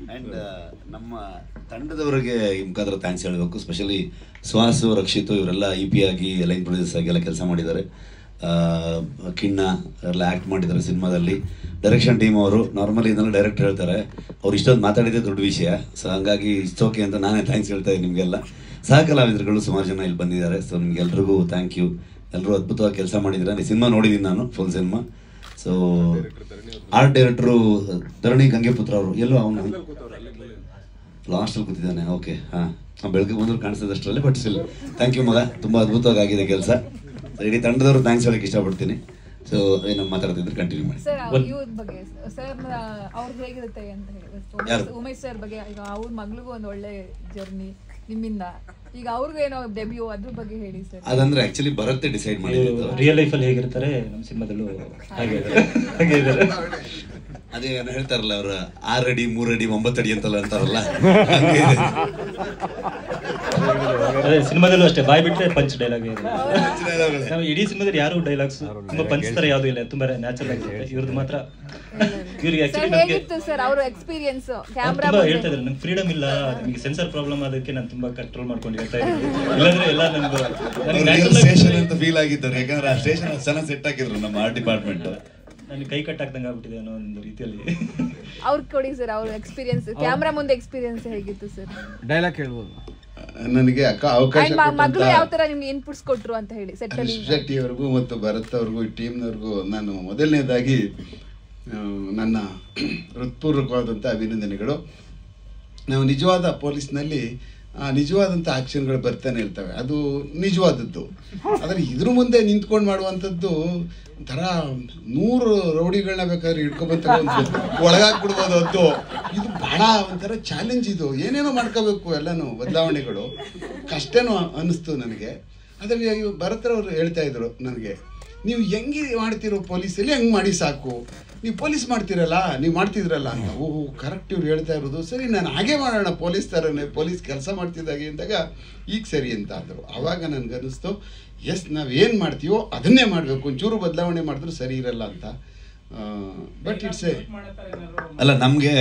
And ನಮ್ಮ ತಂಡದವರಿಗೆ ಈ ಮುಖಾಂತರ ಥ್ಯಾಂಕ್ಸ್ ಹೇಳಬೇಕು. ಸ್ಪೆಷಲಿ ಸುಹಾಸು, ರಕ್ಷಿತು ಇವರೆಲ್ಲ EP ಆಗಿ ಲೈನ್ ಪ್ರೊಡ್ಯೂಸರ್ಸ್ ಆಗಿ ಎಲ್ಲ ಕೆಲಸ ಮಾಡಿದ್ದಾರೆ. ಕಿಣ್ಣ ಎಲ್ಲ ಆ್ಯಕ್ಟ್ ಮಾಡಿದ್ದಾರೆ ಸಿನಿಮಾದಲ್ಲಿ. ಡೈರೆಕ್ಷನ್ ಟೀಮ್ ಅವರು ನಾರ್ಮಲಿ ಇದನ್ನೆಲ್ಲ ಡೈರೆಕ್ಟರ್ ಹೇಳ್ತಾರೆ, ಅವ್ರು ಇಷ್ಟೊಂದು ಮಾತಾಡಿದ್ದೆ ದೊಡ್ಡ ವಿಷಯ. ಸೊ ಹಂಗಾಗಿ ಇಷ್ಟೋಕೆ ಅಂತ ನಾನೇ ಥ್ಯಾಂಕ್ಸ್ ಹೇಳ್ತಾ ಇದ್ದೀನಿ ನಿಮಗೆಲ್ಲ. ಸಹ ಕಲಾವಿದರುಗಳು ಸುಮಾರು ಜನ ಇಲ್ಲಿ ಬಂದಿದ್ದಾರೆ. ಸೊ ನಿಮ್ಗೆಲ್ರಿಗೂ ಥ್ಯಾಂಕ್ ಯು. ಎಲ್ಲರೂ ಅದ್ಭುತವಾಗಿ ಕೆಲಸ ಮಾಡಿದ್ದಾರೆ. ಸಿನಿಮಾ ನೋಡಿದ್ದೀನಿ ನಾನು, full cinema. So art director Dharani Gangeputra ಅವರು, ಎಲ್ಲೋ ಅವನು ಲಾಸ್ಟಲ್ಲಿ ಕೂತಿದ್ದಾನೆ. ಓಕೆ, ಹಾಂ, ಬೆಳಗ್ಗೆ ಬಂದರೂ ಕಾಣಿಸ್ತದೆ ಅಷ್ಟರಲ್ಲಿ. ಬಟ್ ಸ್ಟಿಲ್ ಥ್ಯಾಂಕ್ ಯು ಮಗ, ತುಂಬ ಅದ್ಭುತವಾಗಿ ಆಗಿದೆ ಕೆಲಸ. ಇಡೀ ತಂಡದವರು ಥ್ಯಾಂಕ್ಸ್ ಹೇಳಕ್ಕೆ ಇಷ್ಟಪಡ್ತೀನಿ. ಸೊ ಏನು ಮಾತಾಡ್ತಿದ್ರೆ ಕಂಟಿನ್ಯೂ ಮಾಡಿ. ಸರ್ ಯೂತ್ ಬಗ್ಗೆ ಸರ್ ಅವ್ರಿಗೆ ಹೇಗಿರುತ್ತೆ ಅಂತ ಹೇಳಿ, ಉಮೇಶ್ ಸರ್ ಬಗ್ಗೆ. ಈಗ ಅವ್ರ ಮಗಳಿಗೂ ಒಂದು ಒಳ್ಳೆ ಜರ್ನಿ ನಿಮ್ಮಿಂದ, ಈಗ ಅವ್ರಿಗೂ ಏನೋ ಡೆಬ್ಯೂ, ಅದ್ರ ಬಗ್ಗೆ ಹೇಳಿ ಸರ್. ಅದಂದ್ರೆ ಆಕ್ಚುಲಿ ಬರುತ್ತೆ ಡಿಸೈಡ್ ಮಾಡಿದ್ದು. ರಿಯಲ್ ಲೈಫಲ್ಲಿ ಹೇಗಿರ್ತಾರೆ ನಮ್ಮ ಸಿನಿಮಾದಲ್ಲೂ ಹಾಗೆ ಇದ್ದಾರೆ. ಅದೇ ಏನೋ ಹೇಳ್ತಾರಲ್ಲ ಅವರು 6 ಅಡಿ 3 ಅಡಿ 9 ಅಡಿ ಅಂತೆಲ್ಲ ಅಂತಾರಲ್ಲ. ಅದೇ ಸಿನಿಮಾದಲ್ಲೂ ಅಷ್ಟೇ, ಬಾಯ್ ಬಿಟ್ಟರೆ ಪಂಚ್ ಡೈಲಾಗ್. ನಾವು ಇಡೀ ಸಿನಿಮಾದಲ್ಲಿ ಯಾರು ಡೈಲಾಗ್ಸ್ ತುಂಬಾ ಪಂಚ್ ತರ ಯಾವುದು ಇಲ್ಲ, ತುಂಬಾ ನ್ಯಾಚುರಲ್ ಆಗಿರುತ್ತೆ. ಇವ್ರದ್ದು ಮಾತ್ರ ಇವ್ರಿಗೆ ಆಕ್ಚುಲಿ ಹೇಗಿತ್ತು ಸರ್ ಅವರ ಎಕ್ಸ್ಪೀರಿಯನ್ಸ್? ಕ್ಯಾಮೆರಾ ಹೇಳ್ತಾ ಇದ್ದಾರೆ ನಂಗೆ ಫ್ರೀಡಮ್ ಇಲ್ಲ, ನಿಮಗೆ ಸೆನ್ಸರ್ ಪ್ರಾಬ್ಲಮ್, ಅದಕ್ಕೆ ನಾನು ತುಂಬಾ ಕಂಟ್ರೋಲ್ ಮಾಡ್ಕೊಂಡು ಹೇಳ್ತಾ ಇದ್ದೀನಿ. ಇಲ್ಲಾಂದ್ರೆ ಎಲ್ಲ ನಮ್ದು ಸ್ಟೇಷನ್ ಅಂತ ಫೀಲ್ ಆಗಿದ್ದಾರೆ. ಯಾಕಂದ್ರೆ ಆ ಸ್ಟೇಷನ್ ಚೆನ್ನಾಗಿ ಸೆಟ್ ಹಾಕಿದ್ರು ನಮ್ಮ ಆರ್ಟ್ ಡಿಪಾರ್ಟ್ಮೆಂಟ್. ನನಗೆ ಕೈ ಕಟ್ಟಾಕ್ದಂಗೆ ಆಗ್ಬಿಟ್ಟಿದೆ ಅನ್ನೋ ಒಂದು ರೀತಿಯಲ್ಲಿ. ಅವ್ರು ಕೊಡಿ ಸರ್ ಅವ್ರ ಎಕ್ಸ್ಪೀರಿಯನ್ಸ್, ಕ್ಯಾಮ್ರಾ ಮುಂದೆ ಎಕ್ಸ್ಪೀರಿಯನ್ಸ್ ಹೇಗಿತ್ತು ಸರ್? ಡೈಲಾಗ್ ಹೇಳ್ಬೋದು ನನಗೆ ಅವಕಾಶ. ಮಗಳು ಯಾವ ತರ ನಿಮ್ಗೆ ಇನ್ಪುಟ್ಸ್ ಕೊಟ್ರು ಅಂತ ಹೇಳಿ ಸೆಟ್ ಅಲ್ಲಿ. ಶೆಟ್ಟಿ ಅವ್ರಿಗೂ ಮತ್ತು ಭರತ್ ಅವ್ರಿಗೂ ಈ ಟೀಮ್ನವ್ರಿಗೂ ನಾನು ಮೊದಲನೇದಾಗಿ ನನ್ನ ಹೃತ್ಪೂರ್ವಕವಾದಂಥ ಅಭಿನಂದನೆಗಳು. ನಾವು ನಿಜವಾದ ಪೊಲೀಸ್ನಲ್ಲಿ ನಿಜವಾದಂಥ ಆಕ್ಷನ್ಗಳು ಬರ್ತಾನೆ ಇರ್ತವೆ, ಅದು ನಿಜವಾದದ್ದು. ಆದರೆ ಇದ್ರ ಮುಂದೆ ನಿಂತ್ಕೊಂಡು ಮಾಡುವಂಥದ್ದು ಒಂಥರ 100 ರೌಡಿಗಳನ್ನ ಬೇಕಾದ್ರೆ ಹಿಡ್ಕೊಬಂತ ಒಳಗಾಕ್ಬಿಡ್ಬೋದು. ಅದು ಇದು ಬಹಳ ಒಂಥರ ಚಾಲೆಂಜ್. ಇದು ಏನೇನೋ ಮಾಡ್ಕೋಬೇಕು, ಎಲ್ಲನೂ ಬದಲಾವಣೆಗಳು ಕಷ್ಟನೂ ಅನ್ನಿಸ್ತು ನನಗೆ. ಅದರಲ್ಲಿ ಭರತ್ರವ್ರು ಹೇಳ್ತಾ ಇದ್ರು ನನಗೆ, ನೀವು ಹೆಂಗೆ ಮಾಡ್ತಿರೋ ಪೊಲೀಸಲ್ಲಿ ಹಂಗೆ ಮಾಡಿ ಸಾಕು, ನೀವು ಪೊಲೀಸ್ ಮಾಡ್ತಿರಲ್ಲ, ನೀವು ಮಾಡ್ತಿದ್ರಲ್ಲ ಅಂತ. ಓಹ್ ಕರೆಕ್ಟ್ ಇವ್ರು ಹೇಳ್ತಾ ಇರೋದು, ಸರಿ ನಾನು ಹಾಗೆ ಮಾಡೋಣ ಪೊಲೀಸ್ ಥರನೇ, ಪೊಲೀಸ್ ಕೆಲಸ ಮಾಡ್ತಿದ್ದಾಗೆ ಅಂದಾಗ ಈಗ ಸರಿ ಅಂತ ಅಂದರು. ಆವಾಗ ನನಗನ್ನಿಸ್ತು, ಎಸ್ ನಾವೇನು ಮಾಡ್ತೀವೋ ಅದನ್ನೇ ಮಾಡಬೇಕು, ಒಂಚೂರು ಬದಲಾವಣೆ ಮಾಡಿದ್ರು ಸರಿ ಇರಲ್ಲ ಅಂತ. ಬಟ್ ಇಟ್ಸ್ ಅಲ್ಲ, ನಮಗೆ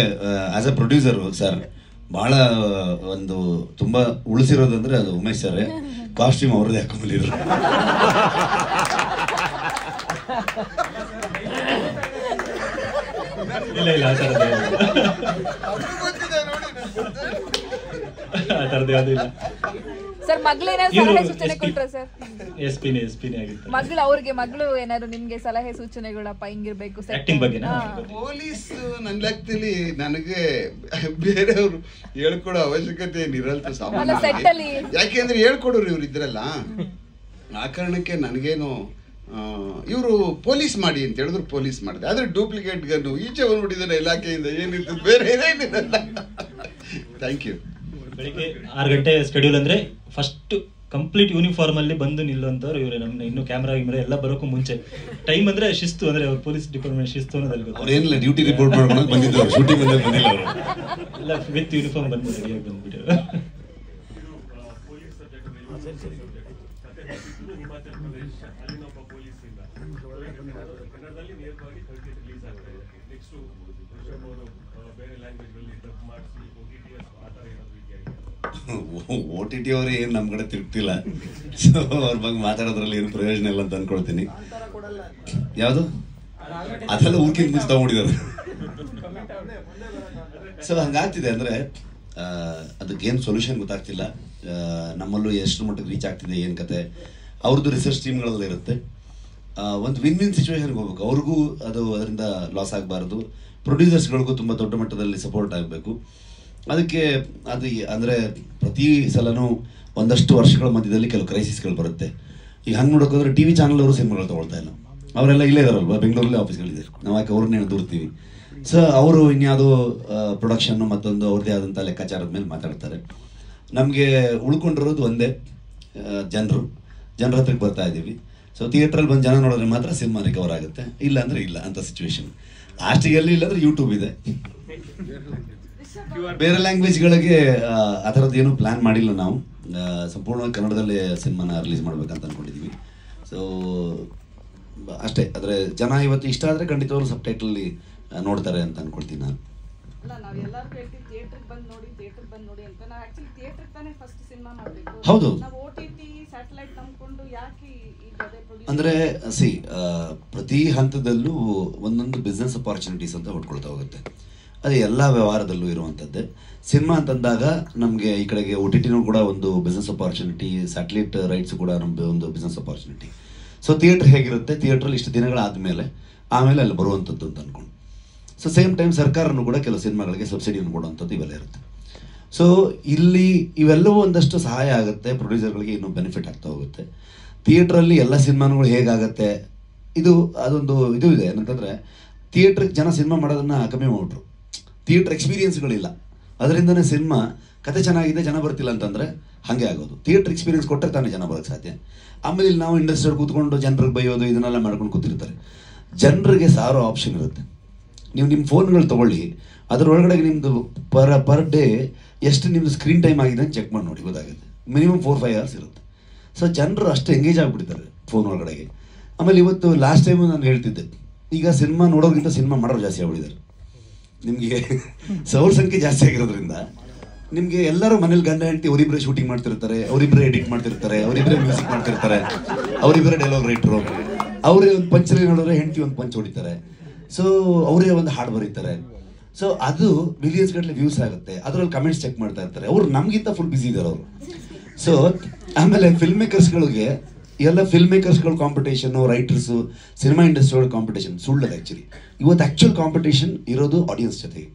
ಆಸ್ ಎ ಪ್ರೊಡ್ಯೂಸರು ಸರ್ ಭಾಳ ಒಂದು ತುಂಬ ಉಳಿಸಿರೋದಂದ್ರೆ ಅದು ಉಮೇಶ್ ಸರ್. ಕಾಸ್ಟ್ಯೂಮ್ ಅವ್ರದ್ದೇ ಹಾಕೊಂಡ್ಬಂದಿದ್ರು. ಇಲ್ಲ ಆ ಥರದ್ದು ಯಾವುದೂ ಇಲ್ಲ ಸರ್. ಮಗಳೇನಾದ್ರು ಸೂಚನೆ ಕೊಟ್ರ ಸರ್? ಎಸ್.ಪಿ.ನೇ ಆಗಿತ್ತು. ಮಗಳು ಏನಾದ್ರು ನಿಮ್ಗೆ ಸಲಹೆ ಸೂಚನೆಗಳಪ್ಪ ಹಿಂಗಿರ್ಬೇಕು ಆಕ್ಟಿಂಗ್ ಬಗ್ಗೆ? ಪೊಲೀಸ್ ನನ್ನ ಲೆಕ್ಕದಲ್ಲಿ ನನಗೆ ಬೇರೆಯವರು ಹೇಳ್ಕೊಡೋ ಅವಶ್ಯಕತೆ ಏನಿರಲ್ತು ಸಾಮಾನ್ಯ. ಯಾಕೆಂದ್ರೆ ಹೇಳ್ಕೊಡೋರು ಇವ್ರು ಇದ್ರಲ್ಲ, ಆ ಕಾರಣಕ್ಕೆ ನನಗೇನು ಇವರು ಪೊಲೀಸ್ ಮಾಡಿ ಅಂತ ಹೇಳಿದ್ರು ಪೊಲೀಸ್ ಮಾಡಿದೆ. ಆದ್ರೆ ಡೂಪ್ಲಿಕೇಟ್ ಗನ್ನು ಈಚೆ ಬಂದ್ಬಿಟ್ಟಿದ್ದಾರೆ ಇಲಾಖೆಯಿಂದ, ಏನಿತ್ತು ಬೇರೆ ಏನೇನಿರಲ್ಲ. Thank you. ಬೆಳಿಗ್ಗೆ 6 ಗಂಟೆ ಸ್ಕೆಡ್ಯೂಲ್ ಅಂದ್ರೆ ಫಸ್ಟ್ ಕಂಪ್ಲೀಟ್ ಯೂನಿಫಾರ್ಮ್ ಅಲ್ಲಿ ಬಂದು ನಿಲ್ಲುವಂತವ್ರು ಇವರೇ. ನಮ್ನ ಇನ್ನು ಕ್ಯಾಮ್ರಾ ಎಲ್ಲ ಬರೋಕ್ಕೂ ಮುಂಚೆ ಟೈಮ್ ಅಂದ್ರೆ ಶಿಸ್ತು, ಅಂದ್ರೆ ಅವ್ರ ಪೊಲೀಸ್ ಡಿಪಾರ್ಟ್ಮೆಂಟ್ ಶಿಸ್ತು ಅನ್ನೋದು ಅವ್ರೇನಿಲ್ಲ, ಡ್ಯೂಟಿ ರಿಪೋರ್ಟ್ ಮಾಡ್ಕೊಂಡು ಬಂದಿದ್ದಾರೆ, ಶೂಟಿಂಗ್ ಬಂದಿಲ್ಲ ಅವರು ಎಲ್ಲ ವಿತ್ ಯೂನಿಫಾರ್ಮ್ ಬಂದು ರೆಡಿಯಾಗಿ ಬಂದ್ಬಿಟ್ಟು. OTT ಅವರೇ ಏನು ನಮ್ಮ ಕಡೆ ತಿರುಗ್ತಿಲ್ಲ, ಸೊ ಅವ್ರ ಬಗ್ಗೆ ಮಾತಾಡೋದ್ರಲ್ಲಿ ಏನು ಪ್ರಯೋಜನ ಇಲ್ಲ ಅಂತ ಅನ್ಕೊಳ್ತೀನಿ. ಯಾವುದು ಅದೆಲ್ಲ ಊರ್ಕಿಂತ ಮುಂಚೆ ತಗೊಂಡಿದ್ದಾರೆ. ಸೊ ಹಂಗಾಗ್ತಿದೆ ಅಂದರೆ ಅದಕ್ಕೇನು ಸೊಲ್ಯೂಷನ್ ಗೊತ್ತಾಗ್ತಿಲ್ಲ. ನಮ್ಮಲ್ಲೂ ಎಷ್ಟು ಮಟ್ಟಿಗೆ ರೀಚ್ ಆಗ್ತಿದೆ ಏನು ಕತೆ, ಅವ್ರದ್ದು ರಿಸರ್ಚ್ ಟೀಮ್ಗಳೆಲ್ಲ ಇರುತ್ತೆ. ಒಂದು ವಿನ್ ಸಿಚುವೇಶನ್ಗೆ ಹೋಗ್ಬೇಕು, ಅವ್ರಿಗೂ ಅದರಿಂದ ಲಾಸ್ ಆಗಬಾರ್ದು, ಪ್ರೊಡ್ಯೂಸರ್ಸ್ಗಳಿಗೂ ತುಂಬ ದೊಡ್ಡ ಮಟ್ಟದಲ್ಲಿ ಸಪೋರ್ಟ್ ಆಗಬೇಕು. ಅದಕ್ಕೆ ಅಂದರೆ ಪ್ರತಿ ಸಲನೂ ಒಂದಷ್ಟು ವರ್ಷಗಳ ಮಧ್ಯದಲ್ಲಿ ಕೆಲವು ಕ್ರೈಸಿಸ್ಗಳು ಬರುತ್ತೆ. ಈಗ ಹಂಗೆ ನೋಡೋಕೋದ್ರೆ TV ಚಾನಲ್ ಅವರು ಸಿನಿಮಾಗಳು ತೊಗೊಳ್ತಾ ಇಲ್ಲ, ಅವರೆಲ್ಲ ಇಲ್ಲೇ ಇದಾರಲ್ವ, ಬೆಂಗಳೂರಲ್ಲಿ ಆಫೀಸ್ಗಳಿದೆ, ನಾವು ಯಾಕೆ ಅವ್ರನ್ನೇ ದೂರ್ತೀವಿ. ಸೊ ಅವರು ಇನ್ಯಾವುದೋ ಪ್ರೊಡಕ್ಷನ್ನು ಮತ್ತೊಂದು ಅವ್ರದ್ದೇ ಆದಂಥ ಲೆಕ್ಕಾಚಾರದ ಮೇಲೆ ಮಾತಾಡ್ತಾರೆ. ನಮಗೆ ಉಳ್ಕೊಂಡಿರೋದು ಒಂದೇ, ಜನರ ಹತ್ರಕ್ಕೆ ಬರ್ತಾ ಇದ್ದೀವಿ. ಸೊ ಥಿಯೇಟ್ರಲ್ಲಿ ಬಂದು ಜನ ನೋಡಿದ್ರೆ ಮಾತ್ರ ಸಿನಿಮಾ ರಿಕವರ್ ಆಗುತ್ತೆ, ಇಲ್ಲ ಅಂದರೆ ಇಲ್ಲ ಅಂತ ಸಿಚುವೇಶನ್. ಲಾಸ್ಟಿಗೆ ಎಲ್ಲಿ ಇಲ್ಲಾಂದ್ರೆ ಯೂಟ್ಯೂಬ್ ಇದೆ. ಬೇರೆ ಲ್ಯಾಂಗ್ವೇಜ್ಗಳಿಗೆ ಆ ಥರದ್ದು ಏನೂ ಪ್ಲ್ಯಾನ್ ಮಾಡಿಲ್ಲ ನಾವು. ಸಂಪೂರ್ಣವಾಗಿ ಕನ್ನಡದಲ್ಲೇ ಸಿನಿಮಾನ ರಿಲೀಸ್ ಮಾಡ್ಬೇಕಂತ ಅಂದ್ಕೊಂಡಿದ್ದೀವಿ. ಸೊ ಅಷ್ಟೇ. ಆದರೆ ಜನ ಇವತ್ತು ಇಷ್ಟ ಆದರೆ ಖಂಡಿತವಾಗ್ಲೂ ಸಬ್ ಟೈಟಲಲ್ಲಿ ನೋಡ್ತಾರೆ ಅಂತ ಅಂದ್ಕೊಳ್ತೀನಿ ನಾನು. ಅಲ್ಲ, ನಾವು ಎಲ್ಲರೂ ಹೇಳ್ತೀವಿ ಥಿಯೇಟ್ರಿಗೆ ಬಂದು ನೋಡಿ ಅಂತ. ನಾವು ಆ್ಯಕ್ಚುಲಿ ಥಿಯೇಟ್ರಿಗೆ ತಾನೇ ಫಸ್ಟ್ ಸಿನಿಮಾ ಮಾಡಬೇಕು. ಹೌದು. ನಾವು OTT ಸ್ಯಾಟಲೈಟ್ ನಂಬ್ಕೊಂಡು ಯಾಕೆ ಈಗ ಅದೇ ಪ್ರೊಡ್ಯೂಸ್ ಅಂದರೆ ಪ್ರತಿ ಹಂತದಲ್ಲೂ ಒಂದೊಂದು ಬಿಸ್ನೆಸ್ ಅಪಾರ್ಚುನಿಟೀಸ್ ಅಂತ ಹೊಡ್ಕೊಳ್ತಾ ಹೋಗುತ್ತೆ. ಅದು ಎಲ್ಲ ವ್ಯವಹಾರದಲ್ಲೂ ಇರುವಂಥದ್ದೇ. ಸಿನಿಮಾ ಅಂತಂದಾಗ ನಮಗೆ ಈ ಕಡೆಗೆ OTTನೂ ಕೂಡ ಒಂದು ಬಿಸ್ನೆಸ್ ಅಪಾರ್ಚುನಿಟಿ, ಸ್ಯಾಟಲೈಟ್ ರೈಟ್ಸು ಕೂಡ ನಮ್ಮದು ಒಂದು ಬಿಸ್ನೆಸ್ ಅಪಾರ್ಚುನಿಟಿ. ಸೊ ಥಿಯೇಟ್ರ್ ಹೇಗಿರುತ್ತೆ, ಥಿಯೇಟ್ರಲ್ಲಿ ಇಷ್ಟು ದಿನಗಳಾದಮೇಲೆ ಆಮೇಲೆ ಅಲ್ಲಿ ಬರುವಂಥದ್ದು ಅಂತ ಅಂದ್ಕೊಂಡು. ಸೊ ಸೇಮ್ ಟೈಮ್ ಸರ್ಕಾರನೂ ಕೂಡ ಕೆಲವು ಸಿನಿಮಾಗಳಿಗೆ ಸಬ್ಸಿಡಿಯನ್ನು ಕೊಡುವಂಥದ್ದು ಇವೆಲ್ಲ ಇರುತ್ತೆ. ಸೊ ಇಲ್ಲಿ ಇವೆಲ್ಲವೂ ಒಂದಷ್ಟು ಸಹಾಯ ಆಗುತ್ತೆ, ಪ್ರೊಡ್ಯೂಸರ್ಗಳಿಗೆ ಇನ್ನೂ ಬೆನಿಫಿಟ್ ಆಗ್ತಾ ಹೋಗುತ್ತೆ. ಥಿಯೇಟ್ರಲ್ಲಿ ಎಲ್ಲ ಸಿನಿಮಾಗಳು ಹೇಗಾಗತ್ತೆ, ಅದೊಂದು ಇದೆ. ಏನಂತಂದರೆ ಥಿಯೇಟ್ರಿಗೆ ಜನ ಸಿನಿಮಾ ಮಾಡೋದನ್ನು ಕಮ್ಮಿ ಮಾಡಿಬಿಟ್ರು, ಥಿಯೇಟ್ರ್ ಎಕ್ಸ್ಪೀರಿಯನ್ಸ್ಗಳಿಲ್ಲ. ಅದರಿಂದನೇ ಸಿನಿಮಾ ಕತೆ ಚೆನ್ನಾಗಿದೆ, ಜನ ಬರ್ತಿಲ್ಲ ಅಂತಂದರೆ ಹಾಗೆ ಆಗೋದು. ಥಿಯೇಟ್ರ್ ಎಕ್ಸ್ಪೀರಿಯನ್ಸ್ ಕೊಟ್ಟರೆ ತಾನೇ ಜನ ಬರೋಕ್ಕೆ ಸಾಧ್ಯ. ಆಮೇಲೆ ಇಲ್ಲಿ ನಾವು ಇಂಡಸ್ಟ್ರಿಯಲ್ಲಿ ಕೂತ್ಕೊಂಡು ಜನರಿಗೆ ಬೈಯೋದು ಇದನ್ನೆಲ್ಲ ಮಾಡ್ಕೊಂಡು ಕೂತಿರ್ತಾರೆ. ಜನರಿಗೆ 1000 ಆಪ್ಷನ್ ಇರುತ್ತೆ. ನೀವು ನಿಮ್ಮ ಫೋನ್ಗಳು ತೊಗೊಳ್ಳಿ, ಅದರೊಳಗಡೆ ನಿಮ್ಮದು ಪರ್ ಡೇ ಎಷ್ಟು ನಿಮ್ಮದು ಸ್ಕ್ರೀನ್ ಟೈಮ್ ಆಗಿದೆ ಅಂತ ಚೆಕ್ ಮಾಡಿ ನೋಡಿ, ಗೊತ್ತಾಗುತ್ತೆ. ಮಿನಿಮಮ್ 4-5 hours ಇರುತ್ತೆ. ಸೊ ಜನರು ಅಷ್ಟು ಎಂಗೇಜ್ ಆಗಿಬಿಟ್ಟಿದ್ದಾರೆ ಫೋನ್ ಒಳಗಡೆಗೆ. ಆಮೇಲೆ ಇವತ್ತು ಲಾಸ್ಟ್ ಟೈಮು ನಾನು ಹೇಳ್ತಿದ್ದೆ, ಈಗ ಸಿನಿಮಾ ನೋಡೋರಿಗಿಂತ ಸಿನಿಮಾ ಮಾಡೋರು ಜಾಸ್ತಿ ಆಗ್ಬಿಟ್ಟಿದ್ದಾರೆ. ನಿಮಗೆ ಅವ್ರ ಸಂಖ್ಯೆ ಜಾಸ್ತಿ ಆಗಿರೋದ್ರಿಂದ ನಿಮಗೆ ಎಲ್ಲರೂ ಮನೇಲಿ ಗಂಡ ಹೆಂಡತಿ ಅವರಿಬ್ಬರೇ ಶೂಟಿಂಗ್ ಮಾಡ್ತಿರ್ತಾರೆ, ಅವರಿಬ್ಬರೇ ಎಡಿಟ್ ಮಾಡ್ತಿರ್ತಾರೆ, ಅವರಿಬ್ಬರೇ ಮ್ಯೂಸಿಕ್ ಮಾಡ್ತಿರ್ತಾರೆ, ಅವರಿಬ್ಬರೇ ಡೈಲಾಗ್ ರೈಟ್ರು, ಅವರೇ ಒಂದು ಪಂಚಲ್ಲಿ ನೋಡಿದ್ರೆ ಹೆಂಡತಿ ಒಂದು ಪಂಚ್ ಹೊಡಿತಾರೆ. ಸೊ ಅವರೇ ಒಂದು ಹಾಡು ಬರೀತಾರೆ. ಸೊ ಅದು ಮಿಲಿಯನ್ಸ್ ಗಟ್ಟಲೆ ವ್ಯೂಸ್ ಆಗುತ್ತೆ. ಅದರಲ್ಲಿ ಕಮೆಂಟ್ಸ್ ಚೆಕ್ ಮಾಡ್ತಾ ಇರ್ತಾರೆ. ಅವ್ರು ನಮಗಿಂತ ಫುಲ್ ಬ್ಯುಸಿ ಇದ್ದಾರೆ ಅವರು. ಸೊ ಆಮೇಲೆ ಫಿಲ್ಮ್ ಮೇಕರ್ಸ್ಗಳಿಗೆ ಎಲ್ಲ ಫಿಲ್ಮ್ ಮೇಕರ್ಸ್ಗಳ ಕಾಂಪಿಟೇಷನ್ನು, ರೈಟರ್ಸು, ಸಿನಿಮಾ ಇಂಡಸ್ಟ್ರಿಗಳ ಕಾಂಪಿಟೇಷನ್ ಸುಳ್ಳದು ಆ್ಯಕ್ಚುಲಿ. ಇವತ್ತು ಆ್ಯಕ್ಚುಯಲ್ ಕಾಂಪಿಟೇಷನ್ ಇರೋದು ಆಡಿಯನ್ಸ್ ಜೊತೆಗೆ.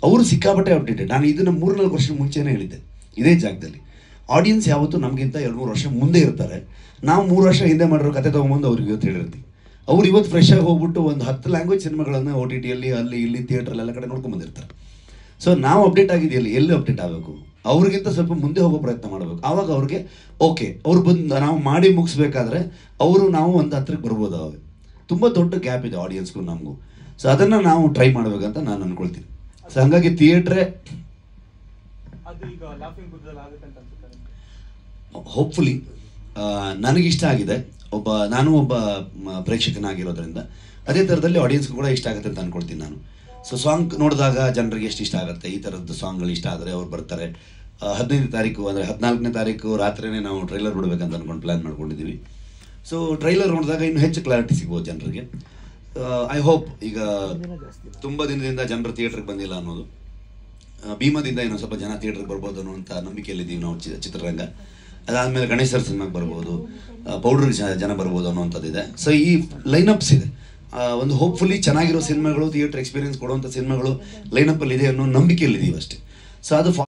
ಅವರು ಸಿಕ್ಕಾಪಟ್ಟೆ ಅಪ್ಡೇಟೆಡ್. ನಾನು ಇದನ್ನು 3-4 ವರ್ಷ ಮುಂಚೆನೇ ಹೇಳಿದ್ದೆ ಇದೇ ಜಾಗದಲ್ಲಿ. ಆಡಿಯನ್ಸ್ ಯಾವತ್ತೂ ನಮಗಿಂತ 2-3 ವರ್ಷ ಮುಂದೆ ಇರ್ತಾರೆ. ನಾವು 3 ವರ್ಷ ಹಿಂದೆ ಮಾಡಿರೋ ಕತೆ ತೊಗೊಂಬಂದು ಅವ್ರಿಗೆ ಇವತ್ತು ಹೇಳಿರ್ತೀವಿ. ಅವ್ರು ಇವತ್ತು ಫ್ರೆಶ್ ಆಗಿ ಹೋಗ್ಬಿಟ್ಟು ಒಂದು 10 ಲ್ಯಾಂಗ್ವೇಜ್ ಸಿನಿಮಾಗಳನ್ನು OTTಯಲ್ಲಿ ಅಲ್ಲಿ ಇಲ್ಲಿ ಥಿಯೇಟ್ರಲ್ಲಿ ಎಲ್ಲ ಕಡೆ ನೋಡ್ಕೊಂಡು ಬಂದಿರ್ತಾರೆ. ಸೊ ನಾವು ಅಪ್ಡೇಟ್ ಆಗಿದೆಯಲ್ಲಿ ಎಲ್ಲಿ ಅಪ್ಡೇಟ್ ಆಗಬೇಕು, ಅವ್ರಿಗಿಂತ ಸ್ವಲ್ಪ ಮುಂದೆ ಹೋಗೋ ಪ್ರಯತ್ನ ಮಾಡಬೇಕು. ಆವಾಗ ಅವ್ರಿಗೆ ಓಕೆ, ಅವ್ರು ಬಂದು ನಾವು ಮಾಡಿ ಮುಗಿಸ್ಬೇಕಾದ್ರೆ ನಾವು ಒಂದು ಹತ್ರಕ್ಕೆ ಬರ್ಬೋದು. ಅವಾಗ ತುಂಬ ದೊಡ್ಡ ಗ್ಯಾಪ್ ಇದೆ ಆಡಿಯನ್ಸ್ಗೂ ನಮಗೂ. ಸೊ ಅದನ್ನು ನಾವು ಟ್ರೈ ಮಾಡಬೇಕಂತ ನಾನು ಅಂದ್ಕೊಳ್ತೀನಿ. ಸೊ ಹಾಗಾಗಿ ಥಿಯೇಟ್ರೇ ಹೋಪ್ಫುಲಿ ನನಗಿಷ್ಟ ಆಗಿದೆ. ನಾನು ಒಬ್ಬ ಪ್ರೇಕ್ಷಕನಾಗಿರೋದ್ರಿಂದ ಅದೇ ಥರದಲ್ಲಿ ಆಡಿಯನ್ಸ್ಗೂ ಕೂಡ ಇಷ್ಟ ಆಗುತ್ತೆ ಅಂತ ಅಂದ್ಕೊಳ್ತೀನಿ ನಾನು. ಸೊ ಸಾಂಗ್ ನೋಡಿದಾಗ ಜನರಿಗೆ ಎಷ್ಟು ಇಷ್ಟ ಆಗುತ್ತೆ, ಈ ಥರದ್ದು ಸಾಂಗ್ಗಳು ಇಷ್ಟ ಆದರೆ ಅವ್ರು ಬರ್ತಾರೆ. 15ನೇ ತಾರೀಕು ಅಂದರೆ 14ನೇ ತಾರೀಕು ರಾತ್ರಿನೇ ನಾವು ಟ್ರೈಲರ್ ಬಿಡಬೇಕಂತ ಅಂದ್ಕೊಂಡು ಪ್ಲ್ಯಾನ್ ಮಾಡ್ಕೊಂಡಿದ್ದೀವಿ. ಸೊ ಟ್ರೈಲರ್ ನೋಡಿದಾಗ ಇನ್ನೂ ಹೆಚ್ಚು ಕ್ಲಾರಿಟಿ ಸಿಗ್ಬೋದು ಜನರಿಗೆ. ಐ ಹೋಪ್ ಈಗ ತುಂಬ ದಿನದಿಂದ ಜನರು ಥಿಯೇಟ್ರಿಗೆ ಬಂದಿಲ್ಲ ಅನ್ನೋದು, ಭೀಮದಿಂದ ಇನ್ನೊಂದು ಸ್ವಲ್ಪ ಜನ ಥಿಯೇಟ್ರಿಗೆ ಬರ್ಬೋದು ಅನ್ನೋಂಥ ನಂಬಿಕೆಯಲ್ಲಿದ್ದೀವಿ ನಾವು ಚಿತ್ರರಂಗ. ಅದಾದಮೇಲೆ ಗಣೇಶ್ ಸರ್ ಸಿನಿಮಾಗೆ ಬರ್ಬೋದು, ಪೌಡ್ರಿಗೆ ಜನ ಬರ್ಬೋದು ಅನ್ನೋವಂಥದ್ದಿದೆ. ಸೊ ಈ ಲೈನಪ್ಸ್ ಇದೆ. ಒಂದು ಹೋಪ್ಫುಲಿ ಚೆನ್ನಾಗಿರೋ ಸಿನಿಮಾಗಳು, ಥಿಯೇಟರ್ ಎಕ್ಸ್ಪೀರಿಯನ್ಸ್ ಕೊಡುವಂಥ ಸಿನಿಮಾಗಳು ಲೈನಪ್ಪಲ್ಲಿ ಇದೆ ಅನ್ನೋ ನಂಬಿಕೆಯಲ್ಲಿದ್ದೀವಿ ಅಷ್ಟೇ. ಸೊ ಅದು